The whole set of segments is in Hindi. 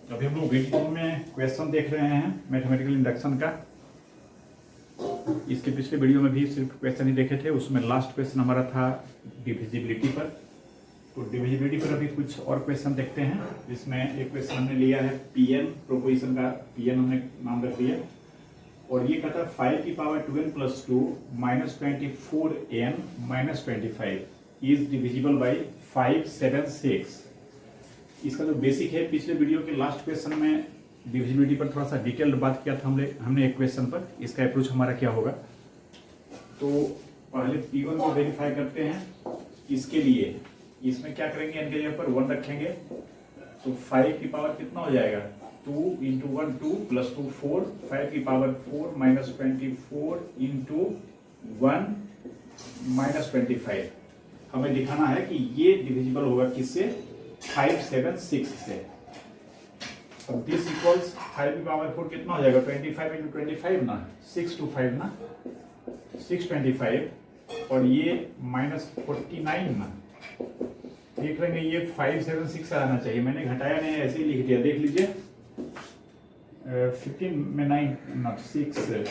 अभी हम लोग वीडियो में क्वेश्चन देख रहे हैं मैथमेटिकल इंडक्शन का। इसके पिछले वीडियो में भी सिर्फ क्वेश्चन ही देखे थे, उसमें लास्ट क्वेश्चन हमारा था डिविजिबिलिटी पर। तो डिविजिबिलिटी पर अभी कुछ और क्वेश्चन देखते हैं। इसमें एक क्वेश्चन हमने लिया है पीएन प्रोपोजिशन का, पीएन हमने नाम रख दिया और ये कहता है 5 की power 2n plus 2 minus 24n minus 25 is divisible by 5, 7, 6। इसका जो बेसिक है, पिछले वीडियो के लास्ट क्वेश्चन में डिविजिबिलिटी पर थोड़ा सा डिटेल्ड बात किया था हमने एक क्वेश्चन पर। इसका अप्रोच हमारा क्या होगा, तो पहले P1 को वेरीफाई करते हैं। इसके लिए इसमें क्या करेंगे, इनके जगह पर 1 रखेंगे तो 5 की पावर कितना हो जाएगा, 2 इंटू 1 2 प्लस 2 4, 5 की पावर 4 माइनस 24 इंटू 1 माइनस 25। हमें दिखाना है कि ये डिविजिबल होगा किससे, 5, 7, 6 से। अब दिस इक्वल्स 5 की पावर 4 कितना हो जाएगा, 25 इंटू 25 ना, 6 to 5 ना, 625 और ये माइनस 49 ना। देख लेंगे ये 5, 7, 6 आना चाहिए, मैंने घटाया नहीं, ऐसे ही लिख दिया। देख लीजिए 15 में 9 नॉट 6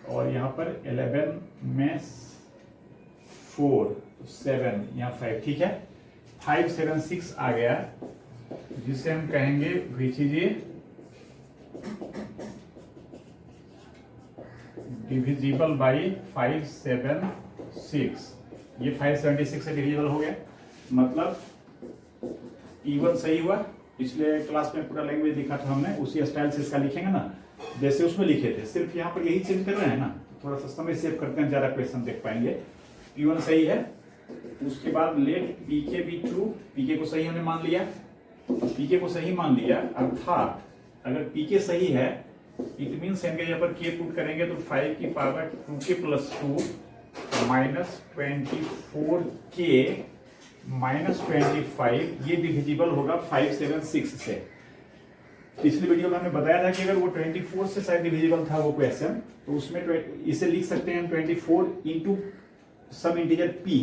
और यहाँ पर 11 में 4 7 यहाँ 5, ठीक है। 5, 7, 6 आ गया, जिसे हम कहेंगे विच इज डिविजिबल बाई 5, 7, 6। ये 576 से डिविजिबल हो गया, मतलब P1 सही हुआ। पिछले क्लास में पूरा लैंग्वेज लिखा था हमने, उसी स्टाइल से इसका लिखेंगे ना, जैसे उसमें लिखे थे। सिर्फ यहाँ पर यही चेंज कर रहे हैं ना, थोड़ा सा समय सेव करते हैं, ज्यादा क्वेश्चन देख पाएंगे। P1 सही है, उसके बाद लेट पीके भी ट्रू, पीके को सही हमने मान लिया। पीके को सही मान लिया अर्थात अगर पीके सही है इट मीन इनके जगह पर के पुट करेंगे तो 5 की पावर 2k प्लस 2 माइनस 24 के माइनस 25, ये डिविजिबल होगा 5, 7, 6 से। पिछली वीडियो में हमने बताया था कि अगर वो 24 से शायद डिविजिबल था वो क्वेश्चन, तो उसमें इसे लिख सकते हैं 24 इंटू सम इंटीजर p।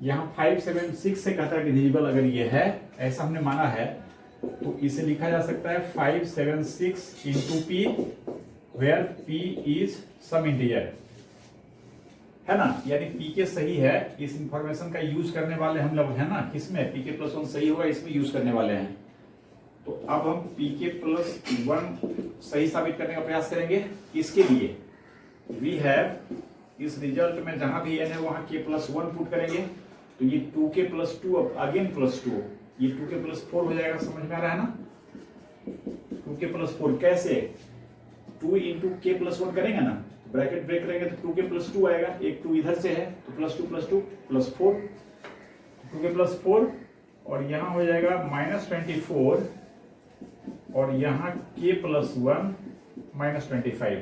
यहाँ 5, 7, 6 से कहता है डिविजिबल अगर ये है, ऐसा हमने माना है, तो इसे लिखा जा सकता है 5, 7, 6 into p where p is some integer, है ना। यानी pk सही है, इस इंफॉर्मेशन का यूज करने वाले हम लोग है ना, किसमें pk प्लस 1 सही होगा, इसमें यूज करने वाले हैं। तो अब हम pk प्लस 1 सही साबित करने का प्रयास करेंगे। इसके लिए वी हैव इस रिजल्ट में जहां भी n है वहां k प्लस 1 पुट करेंगे, तो ये 2k प्लस 2 अगेन प्लस 2, ये 2k प्लस 4 हो जाएगा। समझ में आ रहा है ना, 2k प्लस 4 कैसे, 2 इंटू k प्लस 1 करेंगे ना, ब्रैकेट ब्रेक करेंगे तो 2k प्लस 2 आएगा, एक 2 इधर से है तो plus 2 plus 2 plus 4, 2k plus 4 और यहाँ हो जाएगा माइनस 24 और यहाँ k प्लस 1 माइनस 25।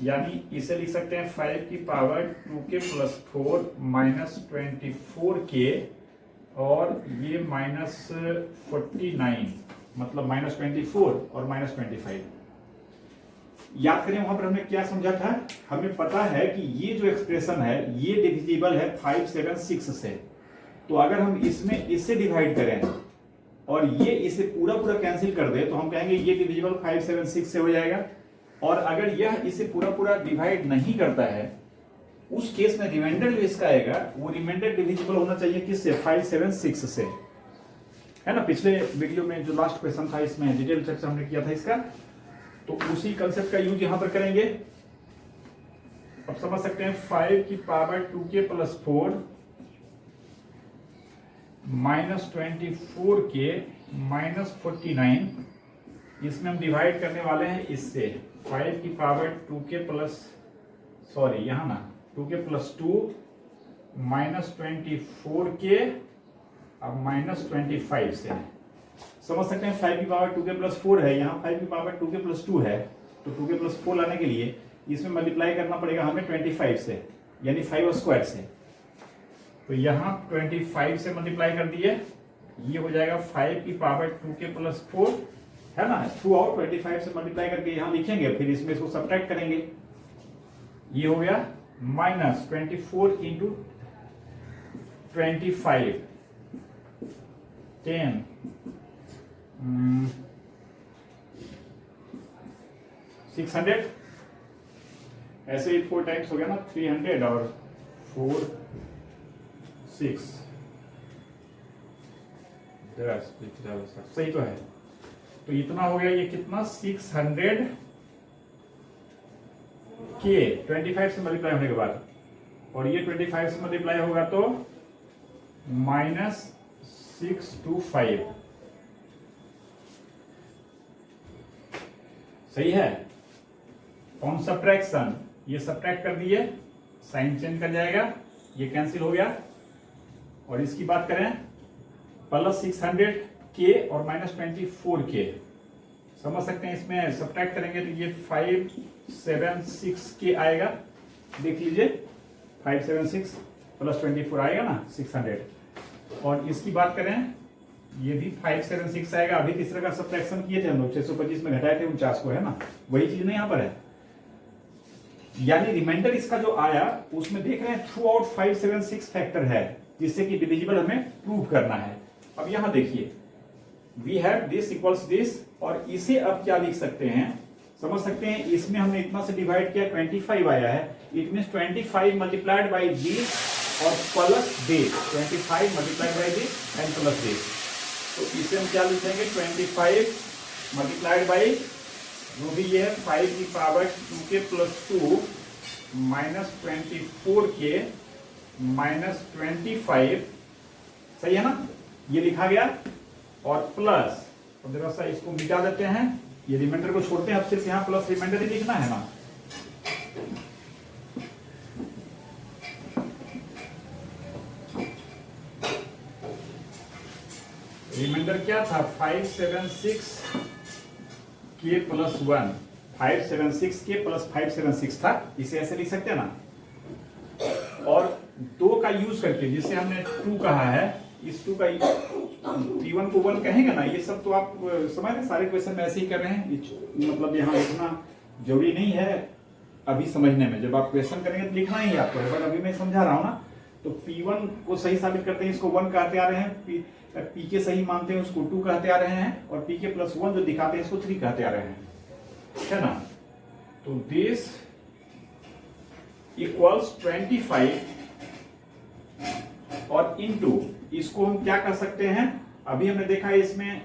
यानी इसे लिख सकते हैं 5 की power 2k plus 4 minus 24k और ये माइनस 49, मतलब माइनस 24 और माइनस 25। याद करें वहां पर हमने क्या समझा था, हमें पता है कि ये जो एक्सप्रेशन है ये डिविजिबल है 5, 7, 6 से। तो अगर हम इसमें इससे डिवाइड करें और ये इसे पूरा पूरा कैंसिल कर दे तो हम कहेंगे ये डिविजिबल 5, 7, 6 से हो जाएगा। और अगर यह इसे पूरा पूरा डिवाइड नहीं करता है, उस केस में रिमाइंडर जो इसका आएगा वो रिमाइंडर डिविजिबल होना चाहिए किससे, 5, 7, 6 से, है ना। पिछले वीडियो में जो लास्ट क्वेश्चन था इसमें डिटेल चर्चा हमने किया था इसका, तो उसी कंसेप्ट का यूज यहां पर करेंगे। अब समझ सकते हैं 5 की power 2k plus 4 minus 24k minus 49, इसमें हम डिवाइड करने वाले हैं इससे 5 की पावर 2k प्लस, सॉरी यहाँ ना 2k प्लस 2 माइनस 24k अब माइनस 25 से। समझ सकते हैं 5 की पावर 2k प्लस 4 है, यहाँ 5 की पावर 2k प्लस 2 है, तो 2k प्लस 4 लाने के लिए इसमें मल्टीप्लाई करना पड़ेगा हमें 25 से, यानी 5 स्क्वायर से। तो यहाँ 25 से मल्टीप्लाई कर दिए, ये हो जाएगा 5 की पावर 2k प्लस 4, है ना। थ्रू आउट 25 से मल्टीप्लाई करके यहाँ लिखेंगे, फिर इसमें इसको सब्ट्रैक्ट करेंगे, ये हो गया माइनस 24 इंटू 25 10 600, ऐसे ही 4 टाइम्स हो गया ना, 300 और 4 6, सही तो है। तो इतना हो गया, ये कितना 600 के 25 से मल्टीप्लाई होने के बाद, और ये 25 से मल्टीप्लाई होगा तो -625, सही है। ऑन सब्ट्रैक्शन ये सब्ट्रैक्ट कर दिए, साइन चेंज कर जाएगा, ये कैंसिल हो गया। और इसकी बात करें +600 के और -24 के, समझ सकते हैं। इसमें सब्ट्रैक्ट करेंगे तो ये 576 के आएगा, देख लीजिए 576 + 24 आएगा ना 600। और इसकी बात करें ये भी 576 आएगा। अभी तीसरे का सब्ट्रैक्शन किए थे हम लोग, 625 में घटाए थे 49 को, है ना, वही चीज ना यहाँ पर है। यानी रिमाइंडर इसका जो आया उसमें देख रहे हैं थ्रू आउट 576 फैक्टर है, जिससे कि डिविजिबल हमें प्रूव करना है। अब यहां देखिए we have this equals this, और इसे अब क्या लिख सकते हैं, समझ सकते हैं। इसमें हमने इतना से डिवाइड किया, 25 आया है, it means 25 multiplied by this और plus this, 25 multiplied by this and plus this. तो इसे हम क्या लिखेंगे, 25 मल्टीप्लाइड बाय जो भी ये है 5 की पावर 2 के + 2 -24 के -25, सही है ना, ये लिखा गया। और प्लस, अब देखो सा इसको मिटा देते हैं, ये रिमाइंडर को छोड़ते हैं, अब सिर्फ यहाँ प्लस रिमाइंडर ही लिखना है ना। रिमाइंडर क्या था, 576 के + 1, 576 के + 576 था, इसे ऐसे लिख सकते हैं ना। और 2 का यूज करके, जिसे हमने 2 कहा है, इस 2 का P1 को 1 कहेंगे ना। ये सब तो आप समझ रहे, सारे क्वेश्चन में ऐसे ही कर रहे हैं, मतलब यहाँ इतना जरूरी नहीं है अभी समझने में, जब आप क्वेश्चन करेंगे तो लिखना ही है आपको, बट अभी मैं समझा रहा हूँ ना। तो P1 को सही साबित करते हैं, इसको 1 कहते आ रहे हैं, P के सही मानते हैं उसको 2 कहते आ रहे हैं, और P के + 1 जो दिखाते हैं इसको 3 कहते आ रहे हैं, है ना। तो दिस इक्वल्स 25 और इनटू, इसको हम क्या कर सकते हैं, अभी हमने देखा है इसमें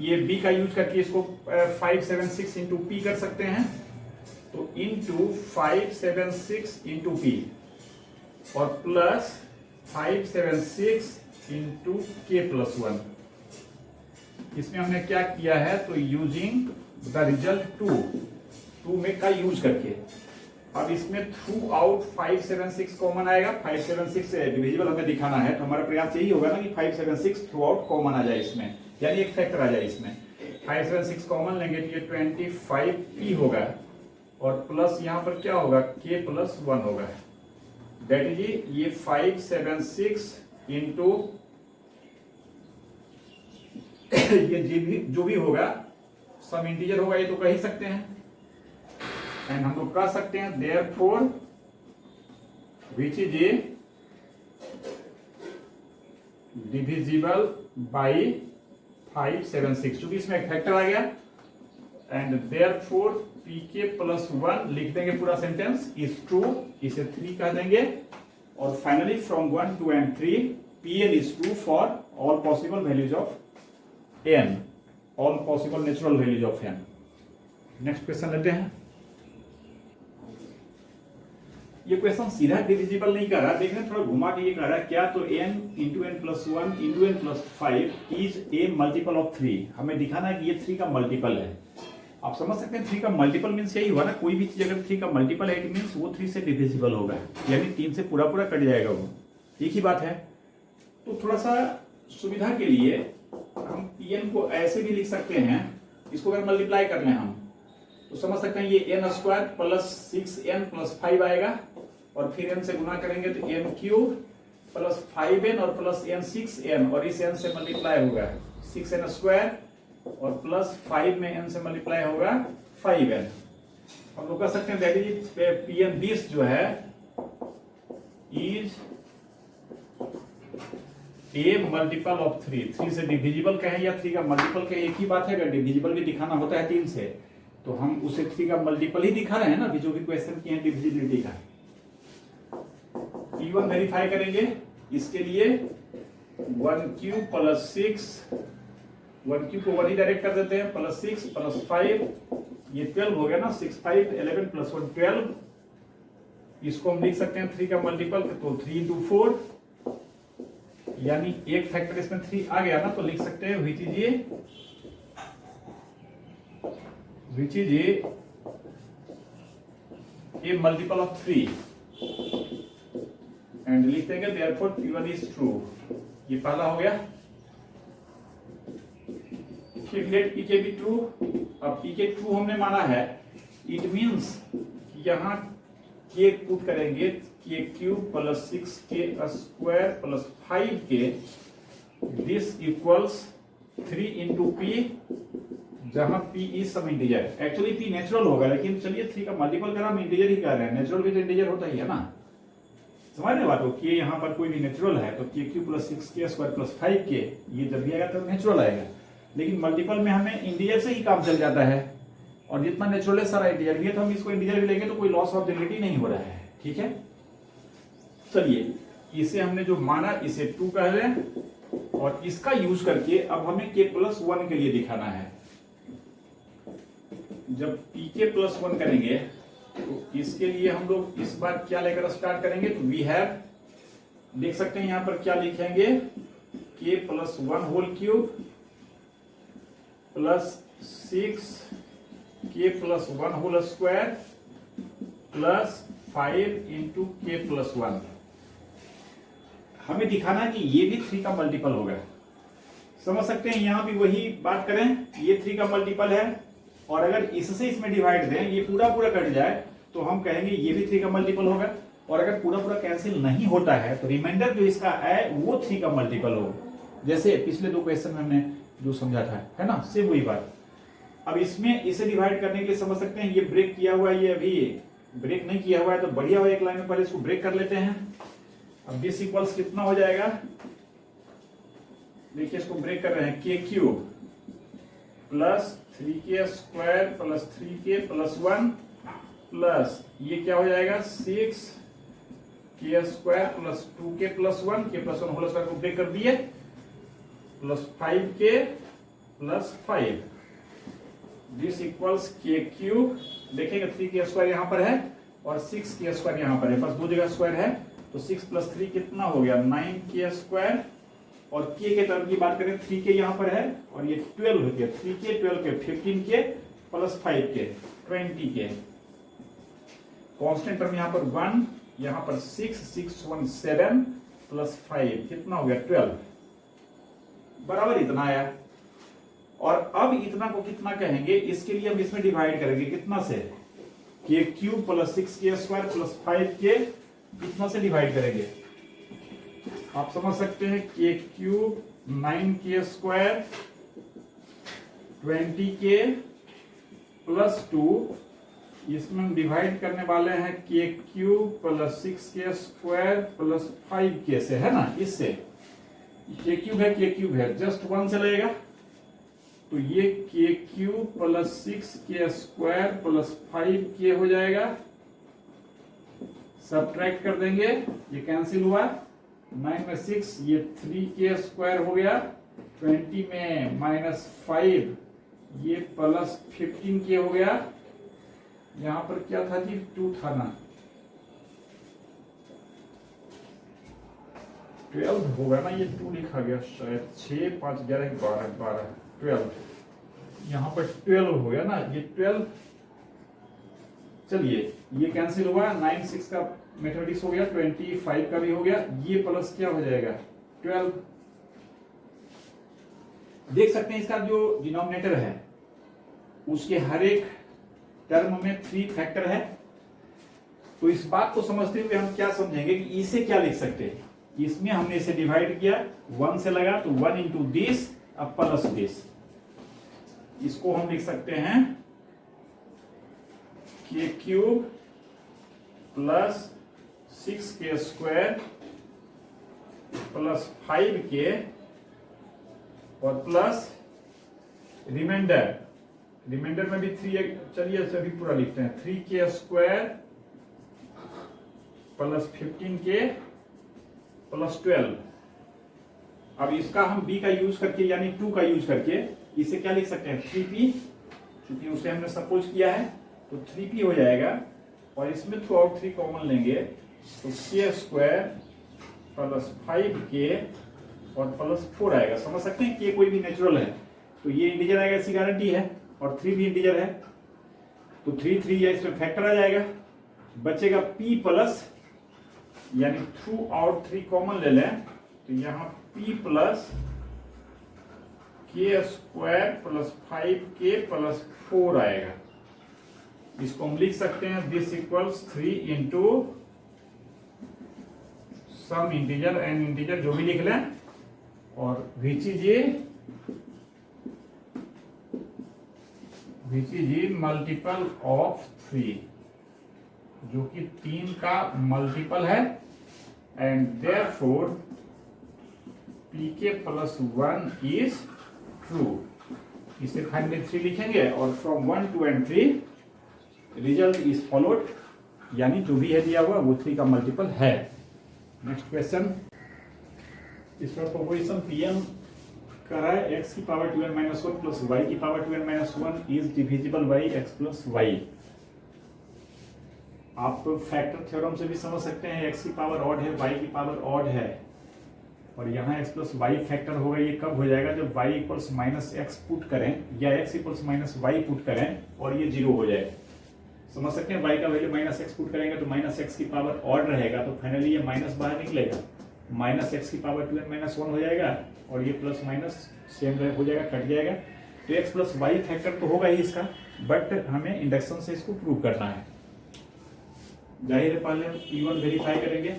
ये b का यूज करके इसको 576 इंटू पी कर सकते हैं। तो इंटू 576 इंटू पी और प्लस 576 इंटू के + 1। इसमें हमने क्या किया है, तो यूजिंग द रिजल्ट 2 में का यूज करके। अब इसमें थ्रू आउट 576 कॉमन आएगा, 576 डिविजिबल हमें दिखाना है, तो हमारा प्रयास यही होगा ना कि 576 थ्रू आउट कॉमन आ जाए इसमें, यानी एक फैक्टर आ जाए इसमें। 576 कॉमन लेंगे तो ये 25p होगा, और प्लस यहाँ पर क्या होगा, k + 1 होगा, दैट इज ये 576 इंटू ये जो भी होगा सम इंटीजर होगा, ये तो कह ही सकते हैं। एंड हम लोग कह सकते हैं therefore which is a divisible by 576, क्योंकि इसमें एक फैक्टर आ गया। एंड देयरफॉर pk + 1 लिख देंगे पूरा सेंटेंस, इज ट्रू, इसे 3 कह देंगे। और finally from 1 2 and 3 pn is true for all possible values of n, all possible natural values of n। Next question लेते हैं। ये क्वेश्चन सीधा डिविजिबल नहीं कर रहा, देखने थोड़ा घुमा के ये कर रहा है क्या, तो n × n + 1 × n + 5 is a multiple of 3। हमें दिखाना है कि ये 3 का मल्टीपल है। आप समझ सकते हैं 3 का मल्टीपल मीन्स यही हुआ ना, कोई भी चीज अगर 3 का मल्टीपल है इट मीन्स वो 3 से डिविजिबल होगा, यानी 3 से पूरा कट जाएगा, वो एक ही बात है। तो थोड़ा सा सुविधा के लिए हम pn को ऐसे भी लिख सकते हैं, इसको अगर मल्टीप्लाई कर लें हम तो समझ सकते हैं ये n² + 6n + 5 आएगा, और फिर n से गुना करेंगे तो n³ + 5n और प्लस n 6n, और इस n से मल्टीप्लाई होगा 6n² और प्लस 5 में n से मल्टीप्लाई होगा 5n। हम लोग कह सकते हैं दैट इज pn दिस जो है इज ए मल्टीपल ऑफ 3 से डिविजिबल कहें या 3 का मल्टीपल कहें, एक ही बात है। अगर डिविजिबल भी दिखाना होता है 3 से तो हम उसे 3 का मल्टीपल ही दिखा रहे हैं ना, अभी जो भी क्वेश्चन किए हैं डिविजिबिलिटी का। E1 वेरीफाई करेंगे, इसके लिए 1 क्यूब प्लस 6, 1 क्यूब को 1 ही डायरेक्ट कर देते हैं, प्लस 6 प्लस 5, ये 12 हो गया ना, 6 5 11 प्लस 1 12। इसको हम लिख सकते हैं 3 का मल्टीपल, तो 3 into 4, यानी एक फैक्टर इसमें 3 आ गया ना, तो लिख सकते हैं which is a multiple of 3 and लिख देंगे देयरफॉर P1 इज ट्रू। ये पहला हो गया। फिर लेट Pk भी ट्रू। अब Pk ट्रू हमने माना है, इट मींस यहां k पुट करेंगे, k cube plus 6k square plus 5k, this equals 3 into P, जहां P is some integer. Actually P natural होगा, लेकिन चलिए 3 का मल्टीपल कर हम इंटीजर ही कर रहे हैं, नेचुरल भी तो इंटीजर होता ही है ना, समझ रहे बात हो। k यहाँ पर कोई भी नेचुरल है तो k cube plus 6k square plus 5k, ये जब भी आएगा तो नेचुरल आएगा, लेकिन मल्टीपल में हमें इंटीजर से ही काम चल जाता है, और जितना नेचुरल है सारा इंटीजर भी है, तो हम इसको इंटीजर भी लेंगे तो कोई लॉस ऑफ जनरेटी नहीं हो रहा है, ठीक है। चलिए इसे हमने जो माना इसे 2 कह रहे हैं, और इसका यूज करके अब हमें k प्लस 1 के लिए दिखाना है। जब pk प्लस 1 करेंगे तो इसके लिए हम लोग इस बार क्या लेकर स्टार्ट करेंगे, तो वी हैव, देख सकते हैं यहां पर क्या लिखेंगे, k plus 1 whole cube plus 6k plus 1 whole square plus 5 into k plus 1। हमें दिखाना है कि ये भी 3 का मल्टीपल होगा, समझ सकते हैं। यहां भी वही बात करें, ये 3 का मल्टीपल है, और अगर इससे इसमें डिवाइड दें, ये पूरा पूरा कट जाए, तो हम कहेंगे ये भी 3 का मल्टीपल होगा। और अगर पूरा पूरा कैंसिल नहीं होता है तो रिमाइंडर जो इसका है वो 3 का मल्टीपल हो, जैसे पिछले 2 क्वेश्चन में हमने जो समझा था, है ना, सेम वही बात। अब इसमें इसे डिवाइड करने के लिए समझ सकते हैं, ये ब्रेक किया हुआ है, ये अभी ब्रेक नहीं किया हुआ है, तो बढ़िया हुआ एक लाइन में पहले इसको ब्रेक कर लेते हैं। अब दिस इक्वल्स कितना हो जाएगा, देखिए इसको ब्रेक कर रहे हैं, k cube plus 3k square plus 3k plus 1 plus ये क्या हो जाएगा 6k square plus 2k plus 1, k plus 1 whole square को ब्रेक कर दिए, plus 5k plus 5, this equals k cube. देखेंगे 3k स्क्वायर यहां पर है और 6k स्क्वायर यहां पर है, बस 2 जगह स्क्वायर है, तो 6 प्लस 3 कितना हो गया 9k स्क्वायर, और k के टर्म की बात करें 3k यहां पर है, और ये 12 हो गया, 3k 12k 15k plus 5k 20k, constant term यहां पर 1, यहां पर 6 6 1 7 प्लस 5 कितना हो गया 12, बराबर इतना आया। और अब इतना को कितना कहेंगे, इसके लिए हम इसमें डिवाइड करेंगे कितना से, k cube plus 6k square plus 5k, कितना से डिवाइड करेंगे, आप समझ सकते हैं, k cube 9k square 20k plus 2, इसमें हम डिवाइड करने वाले हैं k cube plus 6k square plus 5k से, है ना, इससे k क्यूब है जस्ट 1 से लगेगा, तो ये k cube plus 6k square plus 5k हो जाएगा, सब्ट्रैक्ट कर देंगे, ये कैंसिल हुआ, 9 में 6, ये 3k स्क्वायर हो गया, 20 में माइनस 5, ये प्लस 15k हो गया, यहां पर क्या था जी 2 था ना, 12 होगा ना, ये 2 लिखा गया शायद, 6 5 11 12 12 12, यहां पर 12 हो गया ना, ये 12, चलिए ये कैंसिल हुआ, 9 6 का मैथमेटिक्स हो गया, 25 का भी हो गया, ये प्लस क्या हो जाएगा 12। देख सकते हैं इसका जो डिनोमिनेटर है उसके हर एक टर्म में 3 फैक्टर है, तो इस बात को समझते हुए हम क्या समझेंगे कि इसे क्या लिख सकते हैं, इसमें हमने इसे डिवाइड किया 1 से लगा, तो 1 इंटू दिस अब प्लस दिस, इसको हम लिख सकते हैं k cube plus 6k square plus 5k और प्लस रिमाइंडर रिमाइंडर में भी 3 है, चलिए सभी पूरा लिखते हैं। 3k² plus 15k plus 12। अब इसका हम b का यूज करके यानी 2 का यूज करके इसे क्या लिख सकते हैं 3p, क्योंकि उसे हमने सपोज किया है तो 3p हो जाएगा। और इसमें थ्रू आउट 3 कॉमन लेंगे तो k² प्लस 5k और प्लस 4 आएगा। समझ सकते हैं k कोई भी नेचुरल है तो ये इंटीजर आएगा, ऐसी गारंटी है। और 3 भी इंटीजर है तो 3 या इसमें फैक्टर आ जाएगा, बचेगा p प्लस, यानी थ्रू आउट 3 कॉमन ले लें तो यहाँ p plus k² plus 5k plus 4 आएगा। इसको हम लिख सकते हैं this equals 3 into some integer and integer जो भी लिख लें, और विच इज मल्टीपल ऑफ 3, जो कि 3 का मल्टीपल है। And therefore pk plus 1 is true. इसे फाइनली 3 लिखेंगे और from 1 2 and 3 result is followed, यानी जो भी है दिया हुआ वो 3 का मल्टीपल है। नेक्स्ट क्वेश्चन, इसका प्रोपोजिशन pm कर रहा है x की पावर 2n-1 प्लस y की power 2n-1 is divisible by x plus y। आप फैक्टर थ्योरम से भी समझ सकते हैं, x की पावर ऑड है, y की पावर ऑड है, और यहाँ x प्लस वाई फैक्टर होगा। ये कब हो जाएगा जब y equals minus x put करें या x equals minus y put करें और ये 0 हो जाए। समझ सकते हैं, y का वैल्यू माइनस एक्स पुट करेंगे तो माइनस एक्स की पावर ऑड रहेगा, तो फाइनली ये माइनस बाहर निकलेगा, माइनस एक्स की पावर 2n-1 हो जाएगा और ये प्लस माइनस सेम हो जाएगा, कट जाएगा। तो x प्लस वाई फैक्टर तो होगा ही इसका, बट हमें इंडक्शन से इसको प्रूव करना है। जाहिर है पहले हम P1 वेरीफाई करेंगे।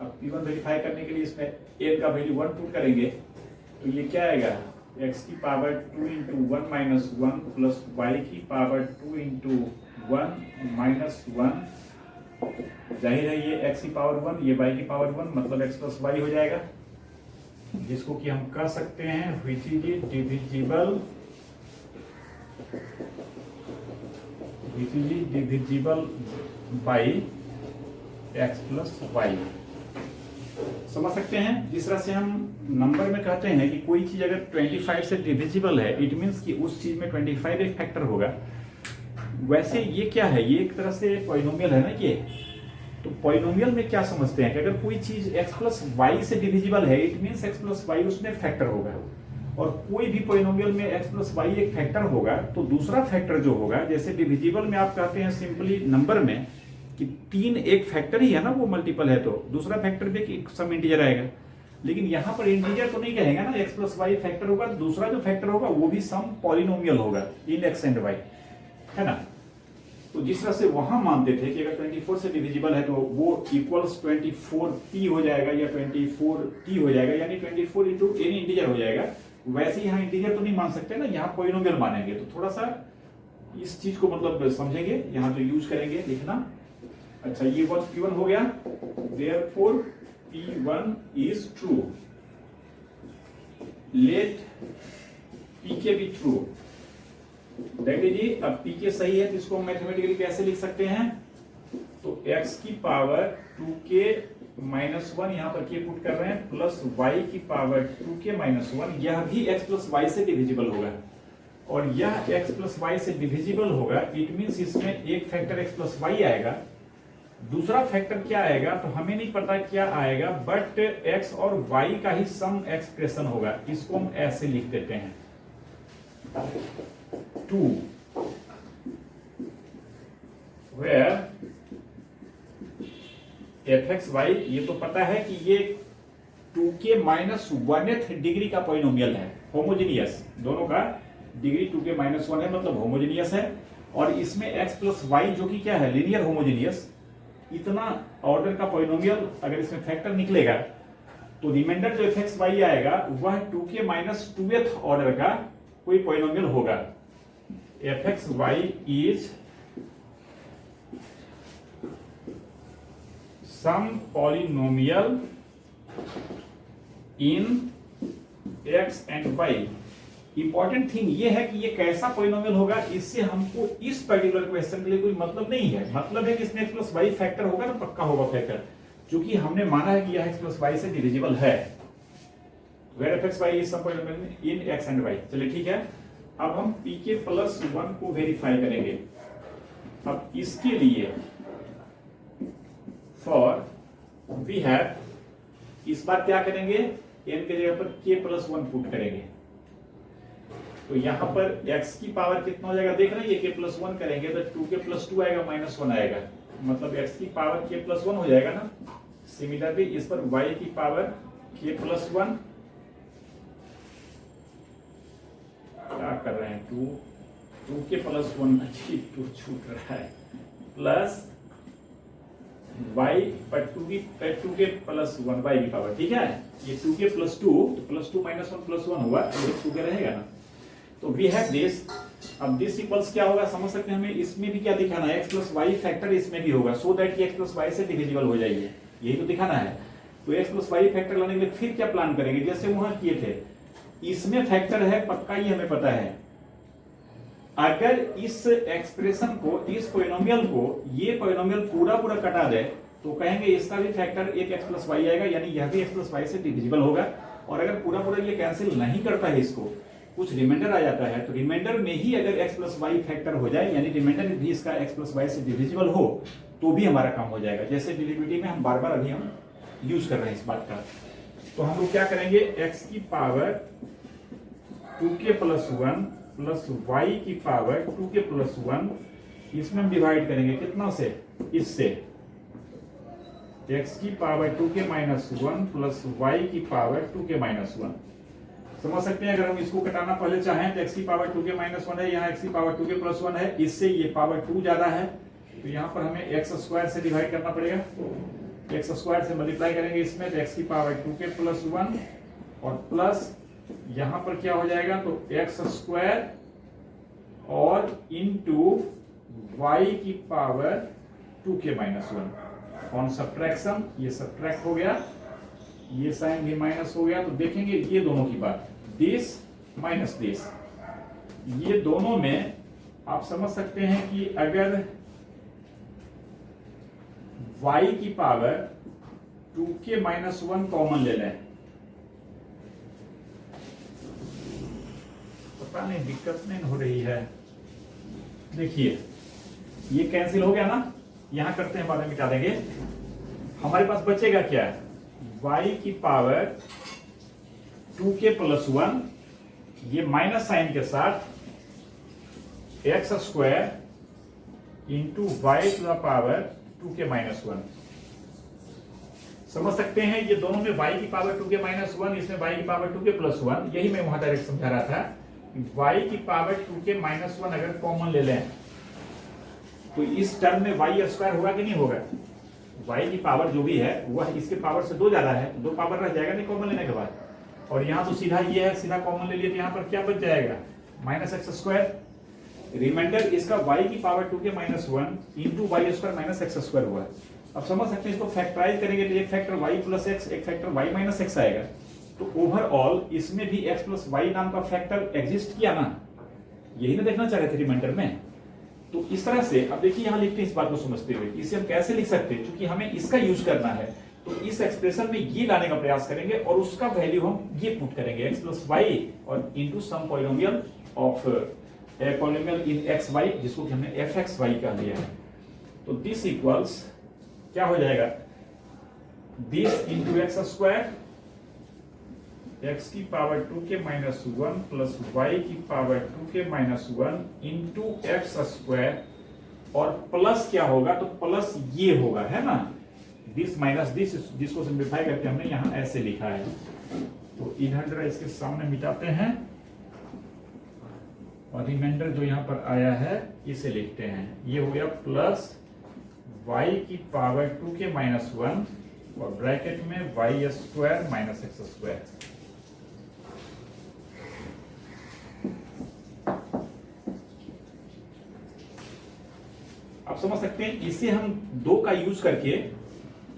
अब P1 वेरीफाई करने के लिए इसमें n का वैल्यू 1 पुट करेंगे तो ये क्या आएगा, x की पावर 2 इंटू 1-1 प्लस y की पावर 2 इंटू 1-1। जाहिर है ये x की पावर 1, ये y की पावर 1, मतलब x प्लस वाई हो जाएगा, जिसको कि हम कह सकते हैं which is divisible by x plus y. समझ सकते हैं। जिस तरह से हम नंबर में कहते हैं कि कोई चीज अगर 25 से डिविजिबल है, इट मीन्स कि उस चीज में 25 एक फैक्टर होगा। वैसे ये क्या है, ये एक तरह से पॉलिनोमियल है ना ये। तो पॉलिनोमियल में क्या समझते हैं कि अगर कोई चीज x प्लस वाई से डिविजिबल है, it means x plus y उसमें फैक्टर होगा। और कोई भी पॉलिनोमियल में x प्लस वाई एक फैक्टर होगा तो दूसरा फैक्टर जो होगा, जैसे डिविजिबल में आप कहते हैं सिंपली नंबर में कि 3 एक फैक्टर ही है ना, वो मल्टीपल है तो दूसरा फैक्टर भी एक सम इंटीजर आएगा। लेकिन यहाँ पर इंटीजर तो नहीं कहेगा ना, x प्लस वाई फैक्टर होगा, दूसरा जो फैक्टर होगा वो भी सम पॉलिनोमियल होगा इन x एंड y, है ना। तो जिस तरह से वहां मानते थे कि अगर 24 से डिविजिबल है तो वो इक्वल्स 24p हो जाएगा या 24t हो जाएगा, यानी 24 इंटू एनी इंटीजर हो जाएगा। वैसे यहाँ इंटीजर तो नहीं मान सकते ना, यहाँ पॉलिनोमियल मानेंगे। तो थोड़ा सा इस चीज को मतलब समझेंगे, यहाँ जो यूज करेंगे लिखना। अच्छा, ये P1 हो गया, therefore P1 is true, let PK be true। देखिए जी, अब PK सही है तो इसको मैथमेटिकली कैसे लिख सकते हैं, तो x की पावर 2k-1 यहाँ पर k पुट कर रहे हैं, प्लस y की पावर 2k-1, यह भी x प्लस वाई से डिविजिबल होगा। और यह x प्लस वाई से डिविजिबल होगा, इट मीन्स इसमें एक फैक्टर x प्लस वाई आएगा, दूसरा फैक्टर क्या आएगा तो हमें नहीं पता क्या आएगा, बट x और y का ही सम एक्सप्रेशन होगा। इसको हम ऐसे लिख देते हैं 2 where fx(y), ये तो पता है कि ये 2k-1th डिग्री का पॉलिनोमियल है, होमोजेनियस, दोनों का डिग्री 2k-1 है, मतलब होमोजेनियस है। और इसमें x प्लस वाई जो कि क्या है, लीनियर होमोजेनियस, इतना ऑर्डर का पॉलिनोमियल अगर इसमें फैक्टर निकलेगा तो रिमाइंडर जो fx(y) आएगा वह 2k-2th ऑर्डर का कोई पॉलिनोमियल होगा। fx(y) is some polynomial in x and y। Important thing ये है कि ये कैसा पॉलिनोमियल होगा, इससे हमको इस पर्टिकुलर क्वेश्चन के लिए कोई मतलब नहीं है। मतलब है कि इसमें x प्लस वाई फैक्टर होगा तो पक्का होगा फैक्टर, क्योंकि हमने माना है कि यह x प्लस वाई से डिविजिबल है। Where f x y is some polynomial in x and y। चलिए ठीक है, अब हम pk प्लस 1 को वेरीफाई करेंगे। अब इसके लिए फॉर वी हैव, इस बार क्या करेंगे, n के जगह पर k प्लस 1 पुट करेंगे। तो यहां पर x की पावर कितना हो जाएगा देख रहे हैं, ये k प्लस 1 करेंगे तो 2k प्लस 2 आएगा, माइनस 1 आएगा, मतलब x की पावर k प्लस 1 हो जाएगा ना। सिमिलरली इस पर y की पावर k प्लस 1, क्या कर रहे हैं, 2k प्लस 1 2 छूट रहा है, प्लस y पर 2k प्लस 1 y की पावर, ठीक है। ये 2k प्लस 2 तो प्लस 2 माइनस 1 प्लस 1 हुआ, ये 2k रहेगा ना। तो वी हैव दिस, अब दिस इक्वल्स क्या होगा समझ सकते हैं हमें, इसमें भी क्या दिखाना है, x प्लस वाई फैक्टर इसमें भी होगा, सो दैट कि x प्लस वाई से डिविजिबल हो जाएगी, यही तो दिखाना है। तो x प्लस वाई फैक्टर लाने के लिए फिर क्या प्लान करेंगे, जैसे वहां किए थे, इसमें फैक्टर है पक्का, ये हमें पता है। अगर इस एक्सप्रेशन को, इस पॉलिनोमियल को, ये पॉलिनोमियल पूरा पूरा कटा दे तो कहेंगे इसका भी फैक्टर एक x प्लस वाई आएगा, यानी यह भी x प्लस वाई से डिविजिबल होगा। और अगर पूरा पूरा ये कैंसिल नहीं करता है, इसको कुछ रिमाइंडर आ जाता है, तो रिमाइंडर में ही अगर x प्लस वाई फैक्टर हो जाए, यानी रिमाइंडर भी इसका x प्लस वाई से डिविजिबल हो, तो भी हमारा काम हो जाएगा। जैसे डिलिवरी में हम बार बार अभी हम यूज कर रहे हैं इस बात का। तो हम लोग क्या करेंगे, x की power 2k plus 1 plus y की पावर 2k प्लस 1, इसमें हम डिवाइड करेंगे कितना से, इससे, x की power 2k minus 1 plus y की पावर 2k माइनस 1। समझ सकते हैं, अगर हम इसको कटाना पहले चाहें तो x की पावर 2k माइनस 1 है, यहाँ x की पावर 2k प्लस 1 है, इससे ये पावर 2 ज्यादा है, तो यहाँ पर हमें x स्क्वायर से डिवाइड करना पड़ेगा, x स्क्वायर से मल्टीप्लाई करेंगे इसमें, तो x की पावर 2k प्लस 1 और प्लस यहाँ पर क्या हो जाएगा, तो x स्क्वायर और इनटू y की power 2k minus 1 on subtraction, ये सब्ट्रैक्ट हो गया, ये साइन भी माइनस हो गया। तो देखेंगे ये दोनों की बात, दिस माइनस दिस, ये दोनों में आप समझ सकते हैं कि अगर y की पावर 2k माइनस 1 कॉमन ले लें, पता नहीं दिक्कत नहीं हो रही है, देखिए ये कैंसिल हो गया ना, यहां करते हैं बाद में मिटा देंगे। हमारे पास बचेगा क्या, y की पावर 2k प्लस 1, ये माइनस साइन के साथ x square into y to the power 2k minus 1। समझ सकते हैं, ये दोनों में y की पावर 2k माइनस 1, इसमें y की पावर 2k प्लस 1, यही मैं वहां डायरेक्ट समझा रहा था। y की पावर 2k माइनस 1 अगर कॉमन ले लें तो इस टर्म में y स्क्वायर होगा कि नहीं होगा, y की पावर जो भी है वह इसके पावर से 2 ज्यादा है, तो 2 पावर रह जाएगा नहीं कॉमन लेने के बाद, और यहाँ तो सीधा ये है, सीधा कॉमन ले लिए तो यहाँ पर क्या बच जाएगा, माइनस एक्स स्क्वायर। रिमाइंडर इसका y की power 2k minus 1 into y square minus x square हुआ। अब समझ सकते हैं, इसको फैक्टराइज करेंगे तो एक फैक्टर y प्लस एक्स, एक फैक्टर y माइनस एक्स आएगा। तो ओवरऑल इसमें भी x प्लस वाई नाम का फैक्टर एग्जिस्ट किया ना, यही ना देखना चाह रहे थे रिमाइंडर में। तो इस तरह से अब देखिए यहाँ लिखते हैं, इस बात को समझते हुए इसे हम कैसे लिख सकते हैं, क्योंकि हमें इसका यूज करना है, तो इस एक्सप्रेशन में ये लाने का प्रयास करेंगे और उसका वैल्यू हम ये पुट करेंगे, x प्लस वाई और into some polynomial of a polynomial in x y, जिसको कि हमने एफ एक्स वाई कह लिया है। तो दिस इक्वल्स क्या हो जाएगा, this into x square, x की power 2k minus 1 plus y की power 2k minus 1 into x square, और प्लस क्या होगा, तो प्लस ये होगा, है ना, दिस माइनस दिस, जिसको सिंप्लीफाई करके हमने यहाँ ऐसे लिखा है। तो इधर जरा इसके सामने मिटाते हैं और रिमाइंडर जो यहाँ पर आया है इसे लिखते हैं, ये हो गया प्लस y की पावर 2k माइनस 1 और ब्रैकेट में y square minus x square. आप समझ सकते हैं, इसे हम 2 का यूज करके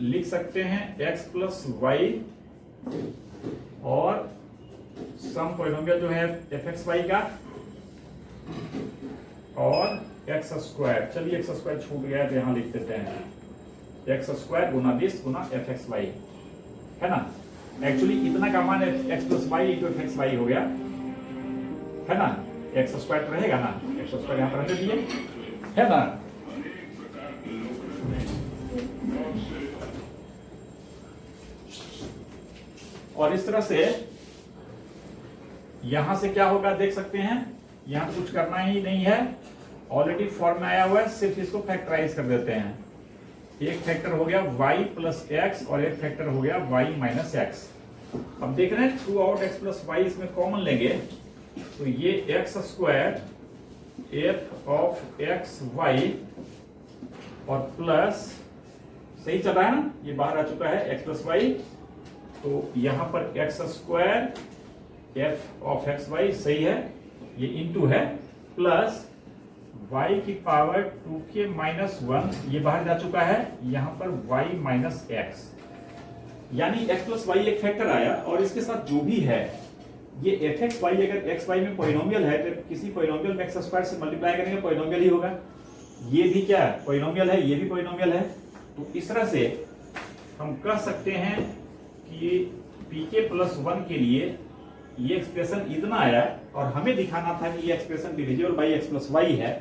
लिख सकते हैं x प्लस वाई और सम पॉलिनोमियल जो है एफ एक्स वाई का और एक्स स्क्वायर, चलिए एक्स स्क्वायर छूट गया तो यहाँ लिख देते हैं एक्स स्क्वायर गुना 20 गुना एफ एक्स वाई, है ना। एक्चुअली इतना का मान x plus y into f x y हो गया, है ना। एक्स स्क्वायर तो रहेगा ना, एक्स स्क्वायर यहाँ पर रहने दिए, है ना। और इस तरह से यहां से क्या होगा देख सकते हैं, यहां तो कुछ करना ही नहीं है, ऑलरेडी फॉर्म में आया हुआ है, सिर्फ इसको फैक्टराइज कर देते हैं। एक फैक्टर हो गया y प्लस एक्स और एक फैक्टर हो गया y माइनस एक्स। अब देख रहे हैं throughout x plus y इसमें कॉमन लेंगे तो ये x square f of x y और प्लस, सही चल रहा है ना, ये बाहर आ चुका है एक्स प्लस वाई, तो यहां पर x square f of x y सही है, ये इंटू है, प्लस y की पावर 2k माइनस 1, ये बाहर जा चुका है, यहां पर y माइनस एक्स, यानी x प्लस वाई एक फैक्टर आया और इसके साथ जो भी है ये एफ एक्स वाई, अगर एक्स वाई में पॉलिनोमियल है तो किसी पॉलिनोमियल में एक्स स्क्वायर से मल्टीप्लाई करेंगे पॉलिनोमियल ही होगा, ये भी क्या है पॉलिनोमियल है, ये भी पॉलिनोमियल है। तो इस तरह से हम कह सकते हैं कि pk प्लस 1 के लिए ये एक्सप्रेशन इतना आया और hमें दिखाना था कि ये expression divisible by x plus y है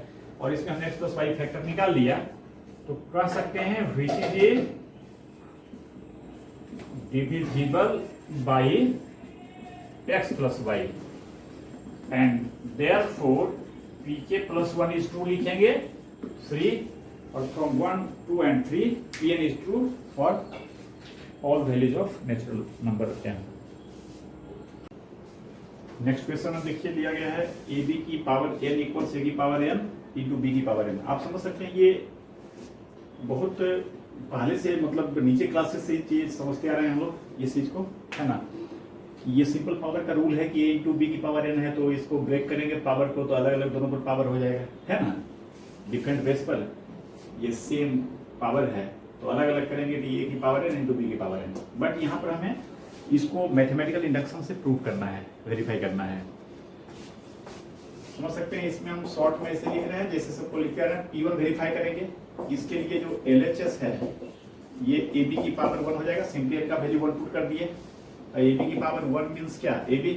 और इसमें हमने एक्स प्लस वाई फैक्टर निकाल लिया, तो कह सकते हैं which is divisible by x plus y and therefore pk plus 1 is true, लिखेंगे 3 और from 1 2 and 3 pn is true for all values of natural number n। Next question में देखिए दिया गया है ए बी की पावर n इक्वल्स ए की पावर n इंटू बी की पावर n। आप समझ सकते हैं ये बहुत पहले से मतलब नीचे क्लासेस से चीज समझते आ रहे हैं हम लोग इस चीज को, है ना। ये सिंपल पावर का रूल है कि a इंटू बी की पावर n है, तो इसको ब्रेक करेंगे पावर को तो अलग अलग दोनों पर पावर हो जाएगा, है ना। डिफरेंट बेस पर ये सेम पावर है तो अलग अलग करेंगे तो a की पावर n इंटू बी की पावर n। बट यहाँ पर हमें इसको मैथमेटिकल इंडक्शन से प्रूव करना है, वेरीफाई करना है। समझ सकते हैं इसमें हम शॉर्ट में ऐसे लिख रहे हैं जैसे सबको लिख रहे हैं, P1 वेरीफाई करेंगे, इसके लिए जो LHS है ये AB की पावर 1 हो जाएगा, सिंपली का वैल्यू 1 पुट कर दिए, AB की पावर 1 मींस क्या AB।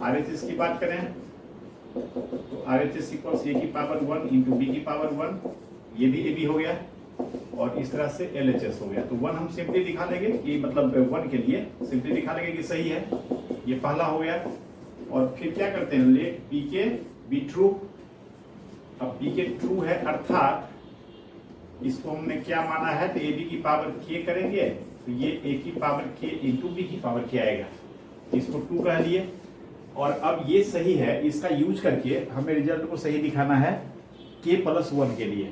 RHS की बात करें तो RHS इक्वल्स A की पावर 1 इंटू B की पावर 1, ये भी AB हो गया और इस तरह से LHS हो गया। तो 1 हम सिंपली दिखा देंगे कि मतलब 1 के लिए सिंपली दिखा देंगे कि सही है, ये पहला हो गया। और फिर क्या करते हैं, लेट pk बी ट्रू। अब pk ट्रू है अर्थात इसको हमने क्या माना है तो ab की पावर k करेंगे तो ये a की पावर k इंटू b की पावर k आएगा, इसको 2 कह लिए। और अब ये सही है, इसका यूज करके हमें रिजल्ट को सही दिखाना है k प्लस 1 के लिए।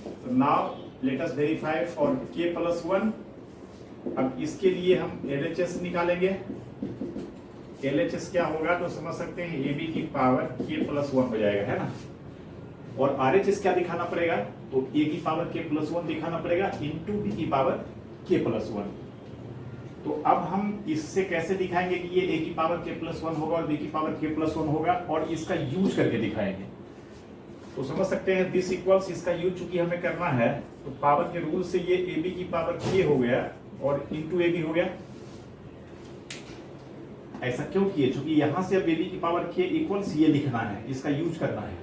तो now let us verify for k plus 1। अब इसके लिए हम LHS निकालेंगे, LHS क्या होगा तो समझ सकते हैं AB की पावर k प्लस 1 हो जाएगा, है ना। और RHS क्या दिखाना पड़ेगा तो A की पावर k प्लस 1 दिखाना पड़ेगा इंटू B की पावर k प्लस 1। तो अब हम इससे कैसे दिखाएंगे कि ये A की पावर k प्लस 1 होगा और B की पावर k प्लस 1 होगा और इसका यूज करके दिखाएंगे। तो समझ सकते हैं दिस इक्वल्स, इसका यूज चूंकि हमें करना है तो पावर के रूल से ये AB की पावर k हो गया और इंटू AB हो गया। ऐसा क्यों किए, चूंकि यहां से अब AB की पावर k इक्वल्स ये लिखना है, इसका यूज करना है।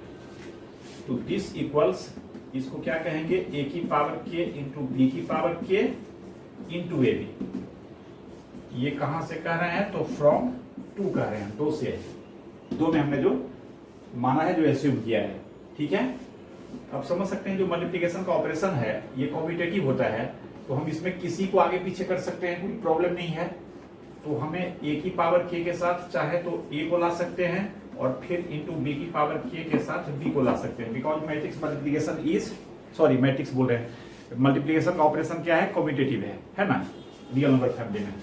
तो दिस इक्वल्स, इसको क्या कहेंगे A की पावर k इंटू B की पावर k इंटू AB। ये कहां से कह रहे हैं तो फ्रॉम 2 कह रहे हैं, 2 से, 2 में हमने जो माना है, जो एस्यूम किया है, ठीक है। अब समझ सकते हैं जो मल्टीप्लिकेशन का ऑपरेशन है ये कॉम्पिटेटिव होता है, तो हम इसमें किसी को आगे पीछे कर सकते हैं, कोई प्रॉब्लम नहीं है। तो हमें a की पावर k के साथ चाहे तो a को ला सकते हैं और फिर इंटू b की पावर k के साथ b को ला सकते हैं, because matrix multiplication is, sorry matrix बोल रहे हैं, मल्टीप्लिकेशन का ऑपरेशन क्या है कॉम्पिटेटिव है ना, रियल नंबर फैमिली में।